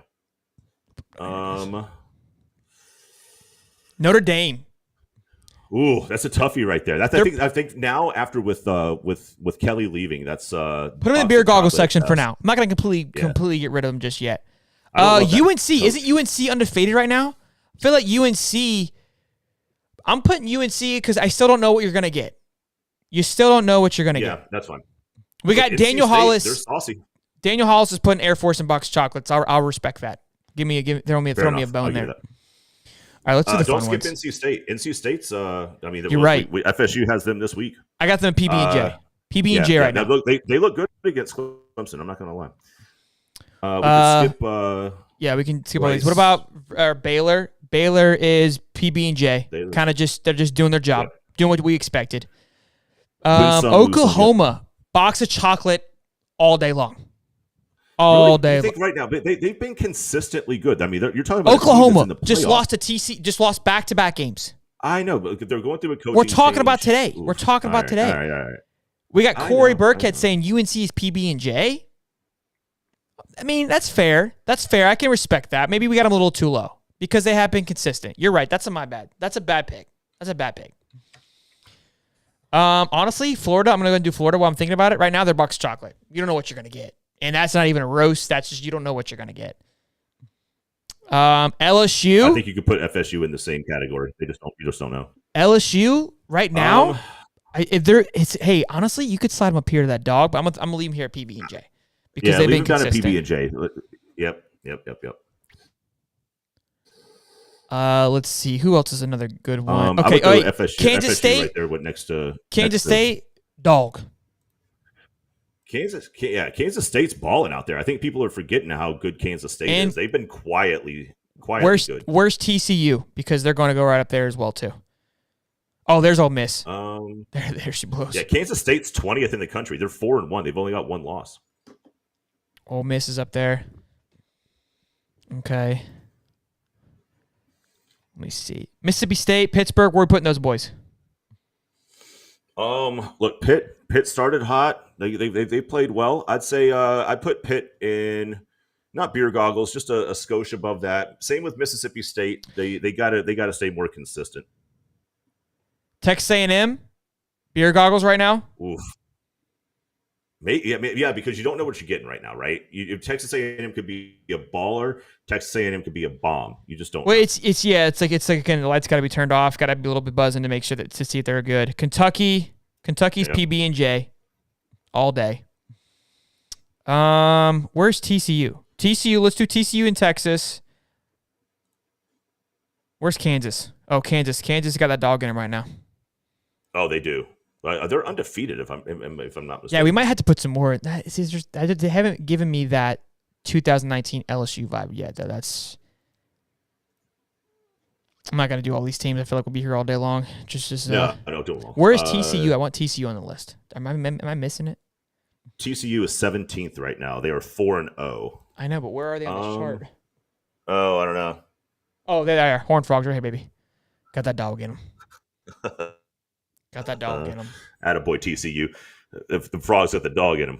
Notre Dame. Ooh, that's a toughie right there. I think now after with Kelly leaving, that's put them in the beer goggles section for now. I'm not going to completely get rid of them just yet. UNC isn't UNC undefeated right now? I feel like UNC. I'm putting UNC because I still don't know what you're going to get. You still don't know what you're going to get. Yeah, that's fine. We got Daniel Hollis. They're saucy. Daniel Hollis is putting Air Force in box chocolates. I'll respect that. Throw me a bone there. All right, let's do the fun ones. Don't skip NC State. NC State's. You're right. FSU has them this week. I got them in PB and J. PB and J right now. Look, they look good against Clemson. I'm not going to lie. We can skip. Yeah, we can skip all these. What about Baylor? Baylor is PB and J. Kind of they're just doing their job, doing what we expected. Oklahoma, box of chocolate all day long. All day. I think right now they've been consistently good. I mean, you're talking about Oklahoma just lost to TC, just lost back-to-back games. I know, but they're going through a coaching. We're talking change. about today. Oof. We're talking about today. All right. We got Corey Burkhead saying UNC is PB and J. I mean, that's fair. That's fair. I can respect that. Maybe we got them a little too low because they have been consistent. You're right. That's my bad. That's a bad pick. Honestly, Florida, I'm going to go and do Florida while I'm thinking about it. Right now, they're box chocolate. You don't know what you're going to get. And that's not even a roast. That's just you don't know what you're going to get. LSU. I think you could put FSU in the same category. You just don't know. LSU right now. Hey, honestly, you could slide them up here to that dog, but I'm gonna leave them here at PB and J because they've been consistent. Leave them down at PB and J. Yep. Let's see. Who else is another good one? Okay, FSU, Kansas FSU State. Right there. What next to Kansas State? Dog. Kansas State's balling out there. I think people are forgetting how good Kansas State is. They've been quietly good. Where's TCU? Because they're going to go right up there as well too. Oh, there's Ole Miss. There she blows. Yeah, Kansas State's 20th in the country. They're 4-1. They've only got one loss. Ole Miss is up there. Okay. Let me see. Mississippi State, Pittsburgh. Where are we putting those boys? Look, Pitt started hot. They played well. I'd say I'd put Pitt in not beer goggles, just a skosh above that. Same with Mississippi State. They gotta stay more consistent. Texas A&M, beer goggles right now. Oof. Yeah, because you don't know what you're getting right now, right? Texas A&M could be a baller. Texas A&M could be a bomb. You just don't. Well, know. It's like again, the lights got to be turned off. Got to be a little bit buzzing to make sure to see if they're good. Kentucky's PB and J, all day. Where's TCU? TCU. Let's do TCU in Texas. Where's Kansas? Oh, Kansas. Kansas got that dog in them right now. Oh, they do. They're undefeated if I'm not mistaken. Yeah, we might have to put some more. They haven't given me that 2019 LSU vibe yet. That's. I'm not gonna do all these teams. I feel like we'll be here all day long. No, I don't do them all. Where is TCU? I want TCU on the list. Am I missing it? TCU is 17th right now. They are 4-0. I know, but where are they on the chart? Oh, I don't know. Oh, they are. Horned Frogs right here, baby. Got that dog in them. Got that dog in them. Attaboy TCU. If the Frogs got the dog in them.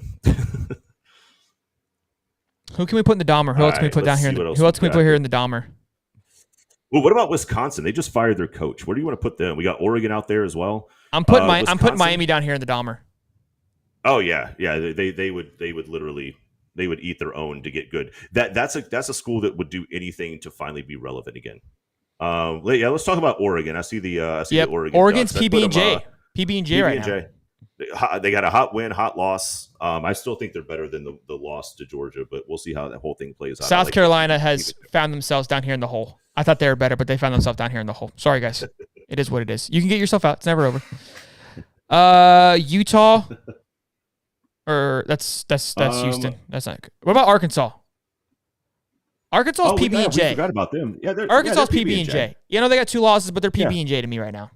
Who can we put in the Dahmer? Who else can we put down here? Who else can we put here in the Dahmer? Well, what about Wisconsin? They just fired their coach. Where do you want to put them? We got Oregon out there as well. I'm putting Miami down here in the Dahmer. Oh yeah. They would literally eat their own to get good. That's a school that would do anything to finally be relevant again. Let's talk about Oregon. I see the Oregon. Oregon's PB and J. PB and J right now. They got a hot win, hot loss. I still think they're better than the loss to Georgia, but we'll see how that whole thing plays out. South Carolina has found themselves down here in the hole. I thought they were better, but they found themselves down here in the hole. Sorry, guys. It is what it is. You can get yourself out. It's never over. Utah, or that's Houston. That's not good. What about Arkansas? Arkansas's PB and J. We forgot about them. Yeah, Arkansas's PB and J. You know they got 2 losses, but they're PB and J to me right now.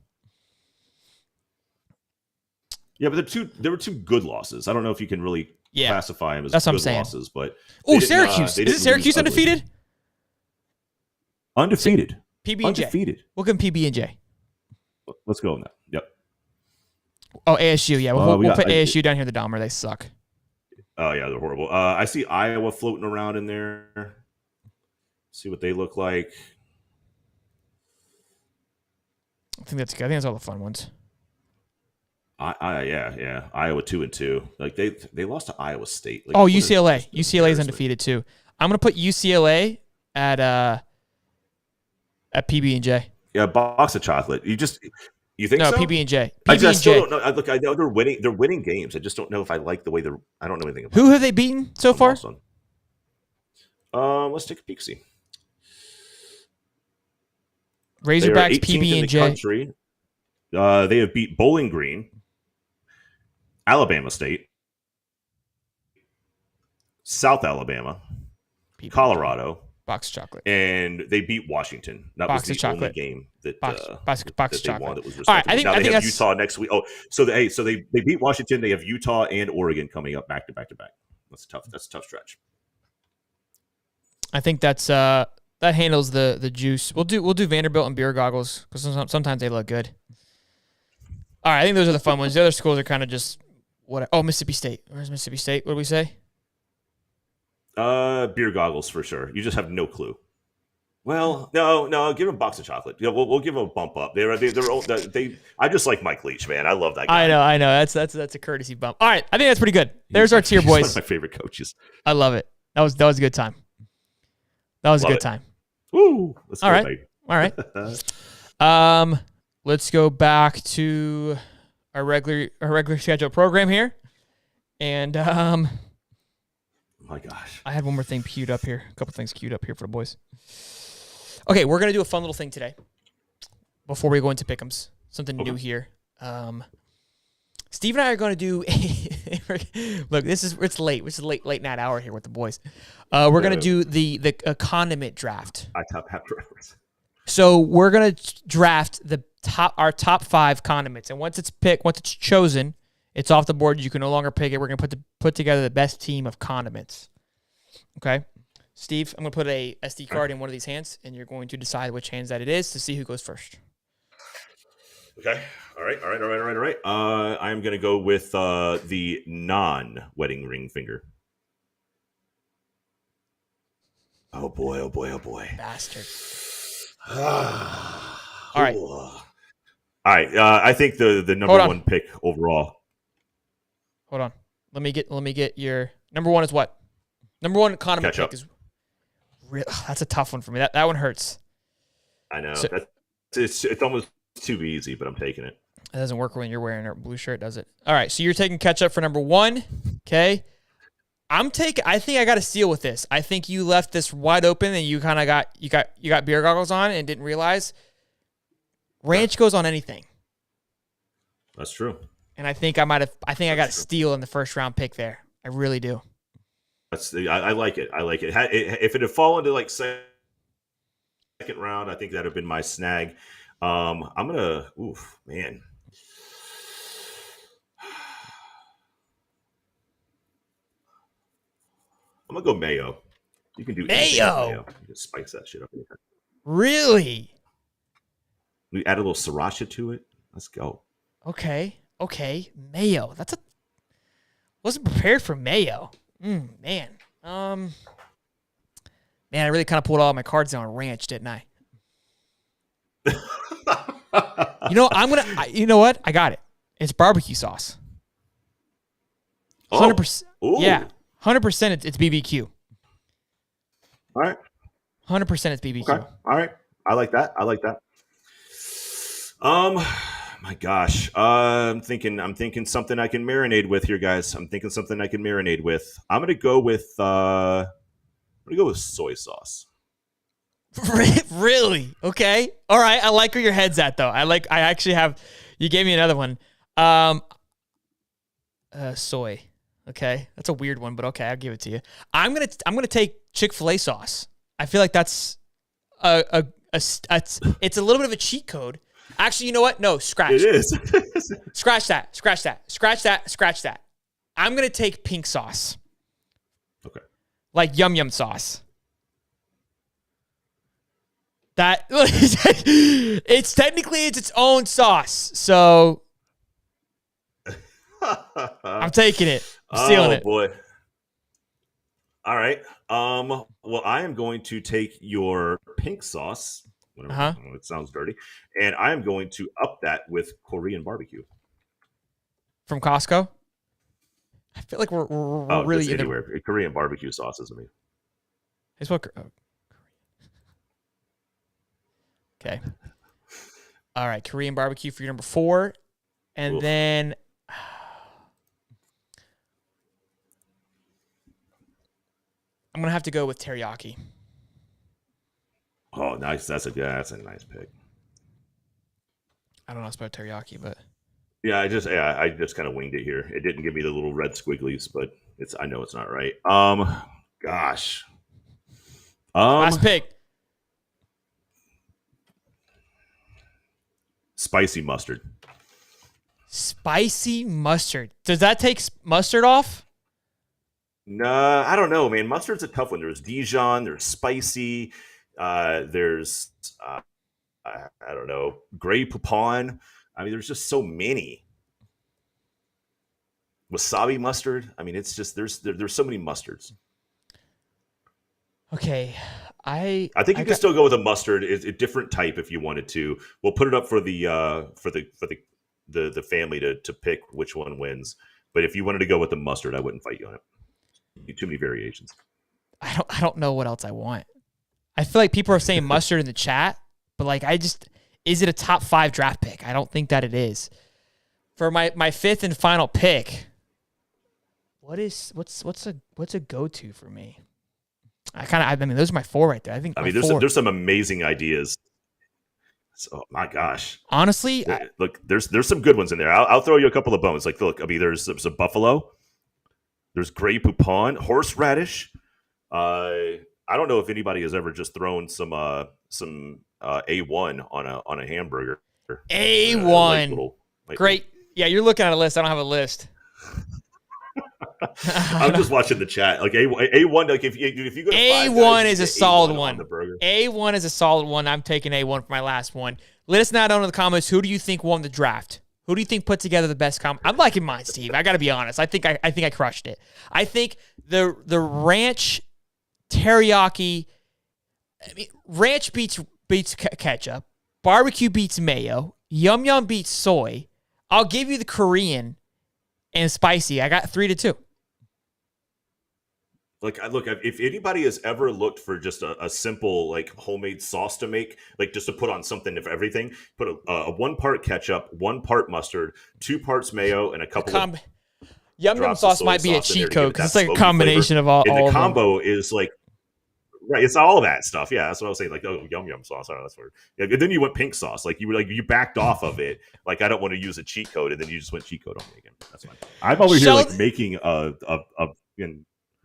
Yeah, but they were 2 good losses. I don't know if you can really classify them as good losses, but Syracuse. Is it Syracuse undefeated? Undefeated. PB and J. Undefeated. We'll give them PB and J. Let's go on that. Yep. Oh, ASU. Yeah, we'll put ASU down here in the Dahmer. They suck. Oh yeah, they're horrible. I see Iowa floating around in there. See what they look like. I think that's all the fun ones. Yeah. Iowa 2-2. Like they lost to Iowa State. Like, UCLA. UCLA is undefeated too. I'm gonna put UCLA at PB and J. Yeah, box of chocolate. You think so? No, PB and J. I still don't know. Look, I know they're winning. They're winning games. I just don't know if I like the way they're. I don't know anything about. Who have they beaten so far? Let's take a peek. See. Razorbacks, PB and J. Country. They have beat Bowling Green, Alabama State, South Alabama, Colorado, box of chocolate, and they beat Washington. That box was the only game that box of chocolate. Won that was all right, I think they have that's Utah next week. Oh, so they beat Washington. They have Utah and Oregon coming up back to back. That's tough. That's a tough stretch. I think that's that handles the juice. We'll do Vanderbilt and beer goggles because sometimes they look good. All right, I think those are the fun ones. The other schools are kind of just what? Oh, Mississippi State. Where's Mississippi State? What did we say? Beer goggles for sure. You just have no clue. Well, no, give him a box of chocolate. Yeah, we'll give him a bump up. They're all, they. I just like Mike Leach, man. I love that guy. I know. That's a courtesy bump. All right, I think that's pretty good. There's our tier, He's one boys. of my favorite coaches. I love it. That was a good time. That was a good time. Woo! Let's go, All right. Let's go back to our regular schedule program here, and my gosh, I had one more thing queued up here. A couple things queued up here for the boys. Okay, we're going to do a fun little thing today before we go into pick'ems. Something new here. Steve and I are going to do look, it's late. It's a late night hour here with the boys. We're going to do the condiment draft. I top half hours. So we're going to draft our top 5 condiments, and once it's chosen, it's off the board. You can no longer pick it. We're going to put together the best team of condiments. Okay? Steve, I'm going to put a SD card in one of these hands, and you're going to decide which hands that it is to see who goes first. Okay. All right. I'm going to go with the non-wedding ring finger. Oh, boy. Bastard. All right. All right. I think the number 1 pick overall. Hold on. Let me get your number 1 is what? Number 1 condiment pick is that's a tough one for me. That one hurts. I know. So, it's almost too easy, but I'm taking it. It doesn't work when you're wearing a blue shirt, does it? All right, so you're taking ketchup for number 1. Okay. I think I got a steal with this. I think you left this wide open and you kind of got beer goggles on and didn't realize ranch goes on anything. That's true. And I think I got a steal in the first round pick there. I really do. I like it. If it had fallen to like second round, I think that'd have been my snag. I'm gonna, man. I'm gonna go mayo. You can do mayo. You can spice that shit up. Really? We add a little sriracha to it. Let's go. Okay. Mayo. Wasn't prepared for mayo. Man. Man, I really kind of pulled all my cards on ranch, didn't I? You know what? I got it. It's barbecue sauce. 100%. Yeah. 100% it's BBQ. All right. 100% it's BBQ. Okay. All right. I like that. My gosh. I'm thinking something I can marinate with here, guys. I'm gonna go with soy sauce. Really? Okay. All right. I like where your head's at, though. You gave me another one. Soy. Okay. That's a weird one, but okay, I'll give it to you. I'm gonna take Chick-fil-A sauce. I feel like that's it's a little bit of a cheat code. Actually, you know what? No, scratch. It is. Scratch that. I'm gonna take pink sauce. Okay. Like yum sauce. That it's technically its own sauce, so I'm taking it. I'm stealing it. Oh boy! All right. Well, I am going to take your pink sauce. Whatever. It sounds dirty, and I am going to up that with Korean barbecue from Costco. I feel like we're really anywhere. Korean barbecue sauces. I mean, it's what. Okay. All right, Korean barbecue for your number 4. And then I'm going to have to go with teriyaki. Oh, nice. That's a nice pick. I don't know about teriyaki, but yeah, I just kind of winged it here. It didn't give me the little red squigglies, but I know it's not right. Gosh. Last pick. Spicy mustard. Spicy mustard. Does that take mustard off? Nah, I don't know, man. Mustard's a tough one. There's Dijon. There's spicy. There's I don't know, Grey Poupon. I mean, there's just so many. Wasabi mustard. I mean, it's just there's so many mustards. Okay, I think you can still go with a mustard. It's a different type if you wanted to. We'll put it up for the family to pick which one wins. But if you wanted to go with the mustard, I wouldn't fight you on it. Too many variations. I don't know what else I want. I feel like people are saying mustard in the chat, but like is it a top 5 draft pick? I don't think that it is. For my fifth and final pick, what's a go-to for me? I mean, those are my 4 right there. I think. There's some amazing ideas. Oh my gosh! Honestly, look, there's some good ones in there. I'll throw you a couple of bones. Like, look, I mean, there's a buffalo. There's Grey Poupon, horseradish. I don't know if anybody has ever just thrown some A1 on a hamburger. A1, great. Yeah, you're looking at a list. I don't have a list. I'm just watching the chat. Like A1, like if you go to A1 is a solid one. A1 is a solid one. I'm taking A1 for my last one. Let us know down in the comments, who do you think won the draft? Who do you think put together the best I'm liking mine, Steve. I got to be honest. I think I crushed it. I think the ranch teriyaki. I mean, ranch beats ketchup. Barbecue beats mayo. Yum Yum beats soy. I'll give you the Korean and spicy. I got 3-2. Like, look, if anybody has ever looked for just a simple, like, homemade sauce to make, like, just to put on something of everything, put a 1 part ketchup, 1 part mustard, 2 parts mayo, and a couple of Yum Yum sauce might be a cheat code because it's like a combination of all. And the combo is like, right, it's all that stuff. Yeah, that's what I was saying. Like, oh, Yum Yum sauce. Oh, that's weird. Yeah, and then you went pink sauce. Like, you backed off of it. Like, I don't want to use a cheat code, and then you just went cheat code on me again. That's fine. I'm over here like making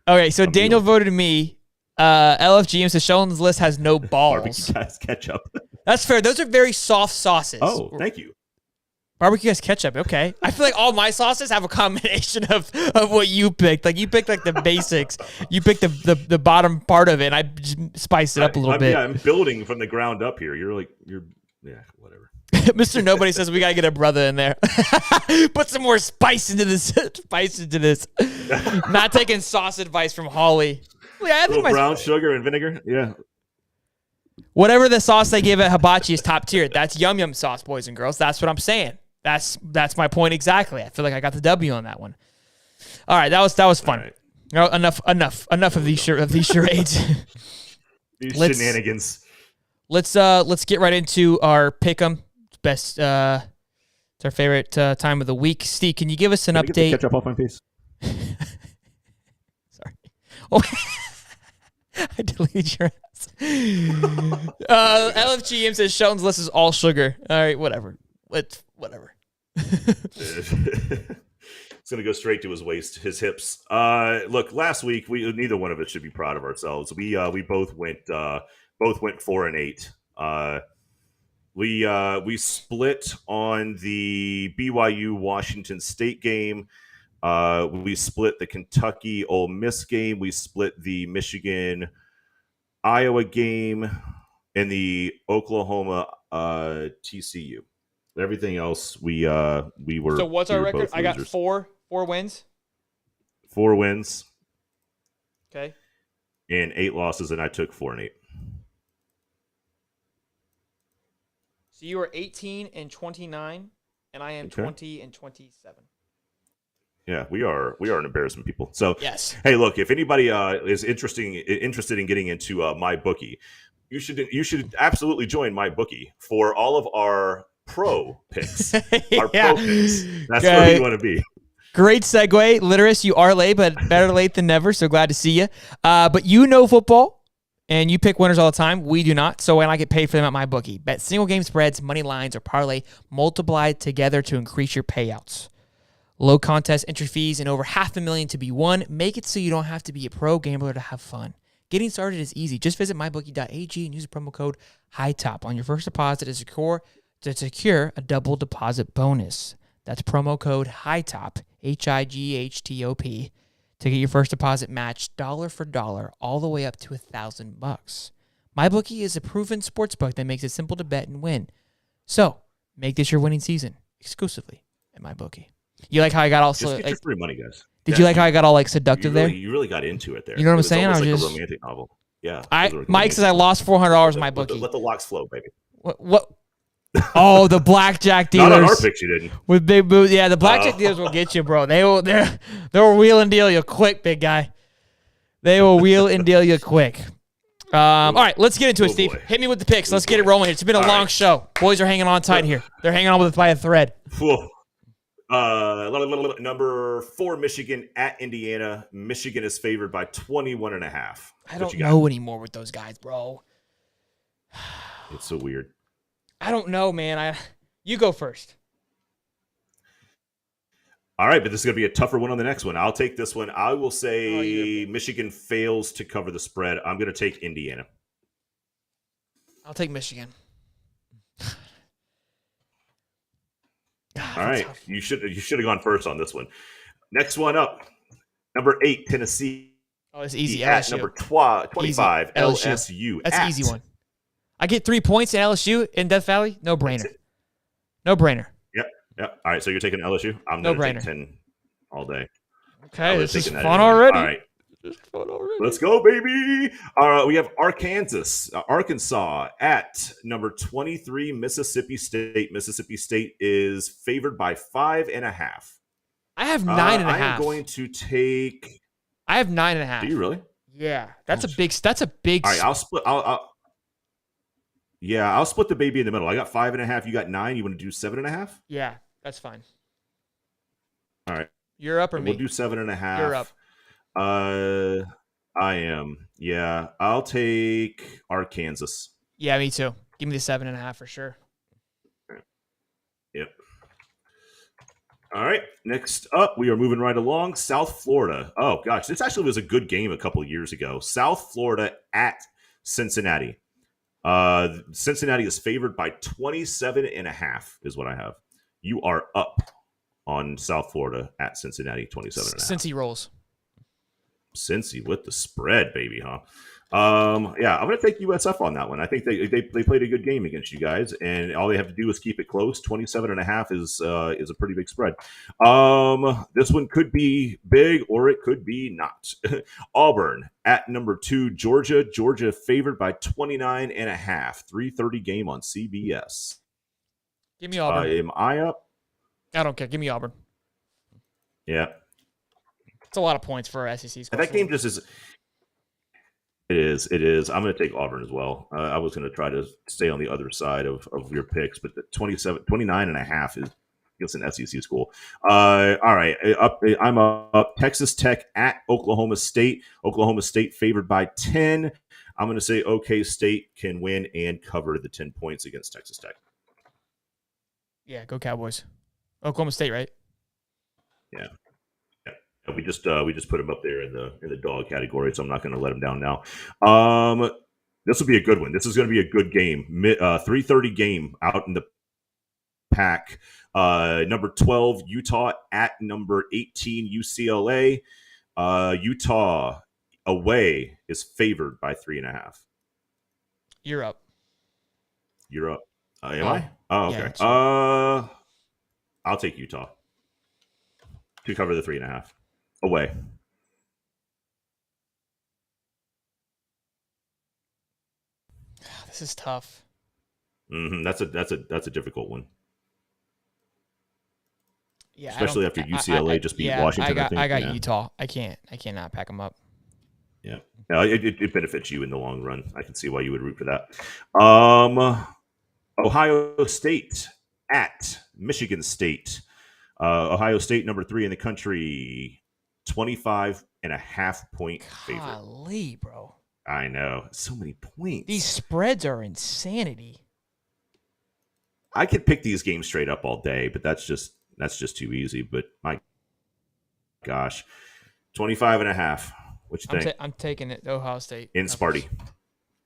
Okay, so Daniel voted me. LFGM says Sheldon's list has no balls. Barbecue ketchup. That's fair. Those are very soft sauces. Oh, thank you. Barbecue has ketchup. Okay. I feel like all my sauces have a combination of what you picked. Like, you picked like the basics. You picked the bottom part of it, and I just spiced it up a little bit. Yeah, I'm building from the ground up here. You're whatever. Mr. Nobody says we gotta get a brother in there. Put some more spice into this. Not taking sauce advice from Holly. Yeah, I think brown sugar and vinegar. Yeah. Whatever the sauce they give at Hibachi is top tier. That's Yum Yum sauce, boys and girls. That's what I'm saying. That's my point exactly. I feel like I got the W on that one. All right, that was fun. Right. Enough of these charades. These shenanigans. Let's get right into our pick'em. Best, it's our favorite time of the week. Steve, can you give us an update? Get the ketchup off my face. Sorry. Oh, I deleted your ass. LFGM says Sheldon's list is all sugar. All right, whatever. Whatever. It's gonna go straight to his waist, his hips. Look, last week neither one of us should be proud of ourselves. We both went 4-8. We split on the BYU Washington State game. We split the Kentucky Ole Miss game. We split the Michigan Iowa game and the Oklahoma TCU. Everything else we were. So what's our record? I got four wins. 4 wins. Okay. And 8 losses, and I took 4-8. So you are 18-29, and I am 20-27. Yeah, we are an embarrassment, people. So yes. Hey, look, if anybody is interested in getting into MyBookie, you should absolutely join MyBookie for all of our pro picks. Our pro picks. That's where you want to be. Great segue. Litterus, you are late, but better late than never, so glad to see you. But you know football, and you pick winners all the time. We do not, so when I get paid for them at MyBookie. Bet single game spreads, money lines, or parlay multiplied together to increase your payouts. Low contest entry fees and over $500,000 to be won. Make it so you don't have to be a pro gambler to have fun. Getting started is easy. Just visit mybookie.ag and use the promo code HIGHTOP on your first deposit to secure a double deposit bonus. That's promo code HIGHTOP, HIGHTOP, to get your first deposit matched dollar for dollar all the way up to $1,000. MyBookie is a proven sportsbook that makes it simple to bet and win. So, make this your winning season exclusively at MyBookie. You like how I got all just get your free money, guys. Did you like how I got all like seductive there? You really got into it there. You know what I'm saying? Like a romantic novel. Yeah. Mike says I lost $400 in my bookie. Let the locks flow, baby. What? Oh, the blackjack dealers. Not on our picks, you didn't. With big boots. Yeah, the blackjack dealers will get you, bro. They'll wheel and deal you quick, big guy. They will wheel and deal you quick. All right, let's get into it, Steve. Boy. Hit me with the picks. Let's get it rolling. It's been a long show. Boys are hanging on tight here. They're hanging on by a thread. Number 4, Michigan at Indiana. Michigan is favored by 21.5. I don't know anymore with those guys, bro. It's so weird. I don't know, man. You go first. All right, but this is going to be a tougher one on the next one. I'll take this one. I will say Michigan fails to cover the spread. I'm going to take Indiana. I'll take Michigan. All right, you should have gone first on this one. Next one up, number 8, Tennessee. Oh, it's easy. At LSU. number 25, LSU. LSU. That's an easy one. I get 3 points in LSU in Death Valley. No brainer. No brainer. Yep. All right, so you're taking LSU. I'm going to take 10 all day. Okay, this is fun already. All right. Let's go, baby. We have Arkansas at number 23, Mississippi State. Mississippi State is favored by 5.5. I have 9.5. I am going to take. I have 9.5. Do you really? Yeah, that's a big. That's a big. All right, I'll split. I'll split the baby in the middle. I got 5.5. You got 9. You want to do 7.5? Yeah, that's fine. All right. You're up or me? We'll do 7.5. You're up. I am. Yeah, I'll take Arkansas. Yeah, me too. Give me the 7.5 for sure. Yep. All right. Next up, we are moving right along. South Florida. Oh gosh, this actually was a good game a couple of years ago. South Florida at Cincinnati. Cincinnati is favored by 27.5 is what I have. You are up on South Florida at Cincinnati, 27.5. Cincy rolls. Cincy with the spread, baby, huh? Yeah, I'm going to take USF on that one. I think they played a good game against you guys, and all they have to do is keep it close. 27.5 is a pretty big spread. This one could be big, or it could be not. Auburn at number 2, Georgia. Georgia favored by 29.5. 3:30 game on CBS. Give me Auburn. Am I up? I don't care. Give me Auburn. Yeah. It's a lot of points for our SEC. That game just is. It is. I'm going to take Auburn as well. I was going to try to stay on the other side of your picks, but the 29.5 is against an SEC school. All right. I'm up. Texas Tech at Oklahoma State. Oklahoma State favored by 10. I'm going to say OK State can win and cover the 10 points against Texas Tech. Yeah, go Cowboys. Oklahoma State, right? Yeah. We just put him up there in the dog category, so I'm not going to let him down now. This will be a good one. This is going to be a good game. 3:30 game out in the pack. Number 12 Utah at number 18 UCLA. Utah away is favored by 3.5. You're up. You're up. Am I? Oh, okay. Yeah, I'll take Utah to cover the 3.5. Away. This is tough. Mm-hmm. That's a difficult one. Yeah, especially after UCLA just beat Washington. I got Utah. I cannot pack them up. Yeah, no, it benefits you in the long run. I can see why you would root for that. Ohio State at Michigan State. Ohio State number 3 in the country. 25.5 point favorite. Golly, bro. I know. So many points. These spreads are insanity. I could pick these games straight up all day, but that's just too easy. But my gosh. 25.5. What you think? I'm taking it. Ohio State. In Sparty.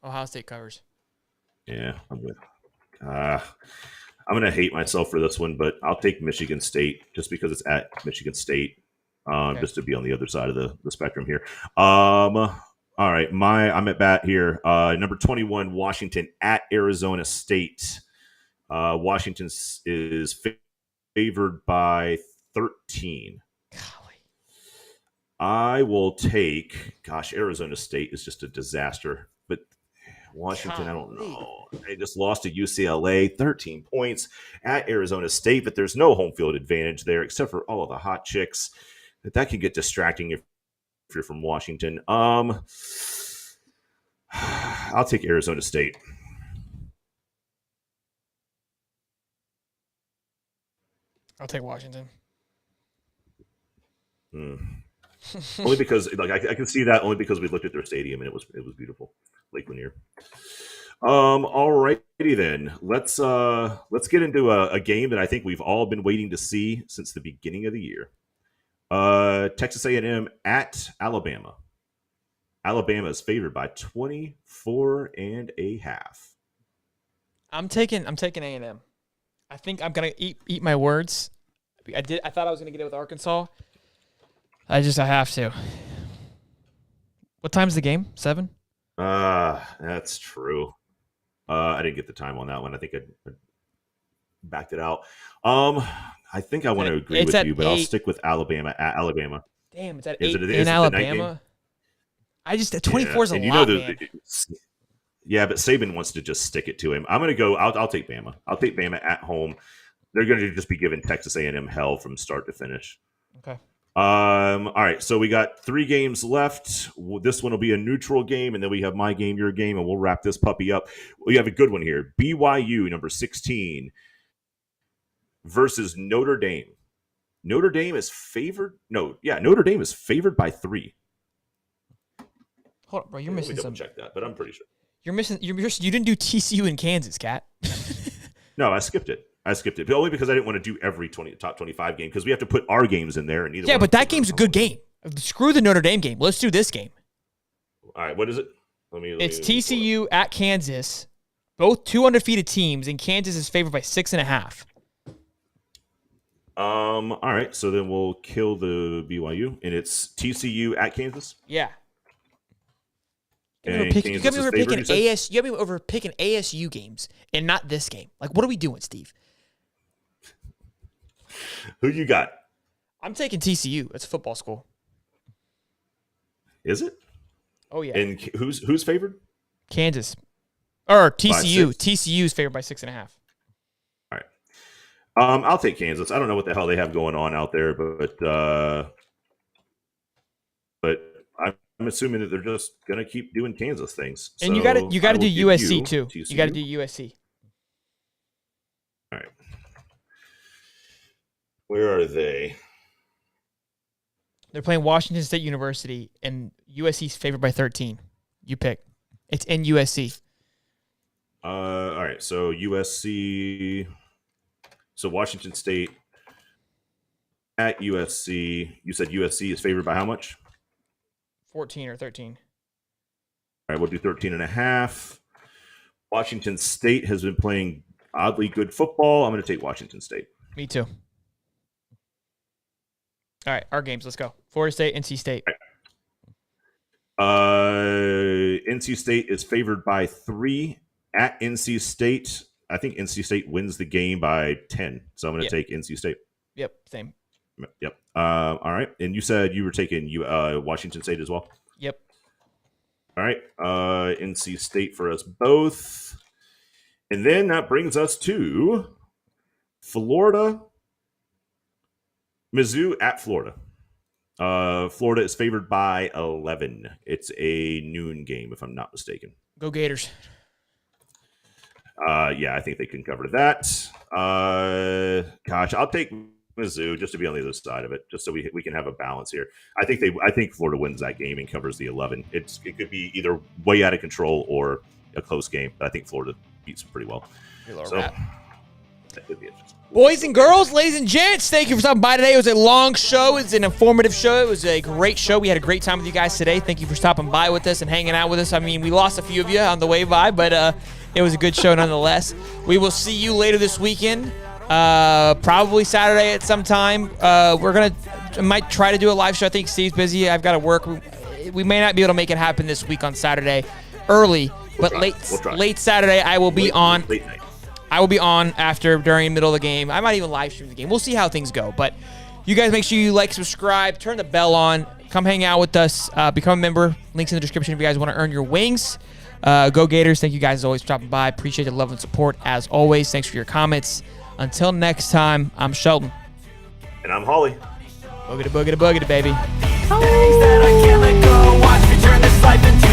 Ohio State covers. Yeah, I'm gonna hate myself for this one, but I'll take Michigan State just because it's at Michigan State. Okay. Just to be on the other side of the spectrum here. All right, I'm at bat here. Number 21, Washington at Arizona State. Washington is favored by 13. Golly. I will take. Gosh, Arizona State is just a disaster, but Washington, I don't know. They just lost to UCLA, 13 points at Arizona State, but there's no home field advantage there except for all of the hot chicks. That can get distracting if you're from Washington. I'll take Arizona State. I'll take Washington. Only because I can see that only because we looked at their stadium and it was beautiful, Lake Lanier. Alrighty then. Let's get into a game that I think we've all been waiting to see since the beginning of the year. Texas A&M at Alabama. Alabama is favored by 24.5. I'm taking A&M. I think I'm gonna eat my words. I thought I was gonna get it with Arkansas. I have to. What time's the game? 7? That's true. I didn't get the time on that one. I think I backed it out. I think I want to agree with you, but 8. I'll stick with Alabama at Alabama. Damn, it's at 8 in Alabama. 24 is a lot, man. Yeah, but Saban wants to just stick it to him. I'm going to go. I'll take Bama. I'll take Bama at home. They're going to just be giving Texas A&M hell from start to finish. Okay. All right, so we got 3 games left. This one will be a neutral game, and then we have my game, your game, and we'll wrap this puppy up. We have a good one here. BYU, number 16, versus Notre Dame. Notre Dame is favored. Notre Dame is favored by 3. Hold on, bro. You're missing something. Check that, but I'm pretty sure. You're missing. You didn't do TCU in Kansas, Cat. No, I skipped it. But only because I didn't want to do every top 25 game because we have to put our games in there. And yeah, but that game's a good game. Screw the Notre Dame game. Let's do this game. All right, what is it? It's TCU at Kansas. Both 2 undefeated teams, and Kansas is favored by 6.5. All right, so then we'll kill the BYU, and it's TCU at Kansas. Yeah. You got me over picking ASU games and not this game. Like, what are we doing, Steve? Who you got? I'm taking TCU. It's a football school. Is it? Oh yeah. And who's favored? Kansas. Or TCU. TCU is favored by 6.5. All right. I'll take Kansas. I don't know what the hell they have going on out there, but I'm assuming that they're just gonna keep doing Kansas things. And so you got to do USC too. TCU. You got to do USC. All right. Where are they? They're playing Washington State University, and USC's favored by 13. You pick. It's in USC. All right. So USC. So Washington State at USC. You said USC is favored by how much? 14 or 13. All right, we'll do 13.5. Washington State has been playing oddly good football. I'm going to take Washington State. Me too. All right, our games. Let's go. Florida State, NC State. NC State is favored by 3 at NC State. I think NC State wins the game by 10, so I'm going to take NC State. Yep, same. Yep. All right. And you said you were taking Washington State as well? Yep. All right. NC State for us both. And then that brings us to Florida. Mizzou at Florida. Florida is favored by 11. It's a noon game, if I'm not mistaken. Go Gators. Yeah, I think they can cover that. Gosh, I'll take Mizzou just to be on the other side of it, just so we can have a balance here. I think Florida wins that game and covers the 11. It could be either way out of control or a close game, but I think Florida beats them pretty well. So that could be interesting. Boys and girls, ladies and gents, thank you for stopping by today. It was a long show. It was an informative show. It was a great show. We had a great time with you guys today. Thank you for stopping by with us and hanging out with us. I mean, we lost a few of you on the way by, but it was a good show nonetheless. We will see you later this weekend. Probably Saturday at some time. Might try to do a live show. I think Steve's busy. I've got to work. We may not be able to make it happen this week on Saturday early, but late Saturday I will be on. Late night. I will be on during the middle of the game. I might even live stream the game. We'll see how things go. But you guys make sure you like, subscribe, turn the bell on. Come hang out with us. Become a member. Links in the description if you guys want to earn your wings. Go Gators. Thank you guys as always for stopping by. Appreciate the love and support as always. Thanks for your comments. Until next time, I'm Shelton. And I'm Holly. Boogity, boogity, boogity, baby. Things that I can't let go. Watch me turn this life into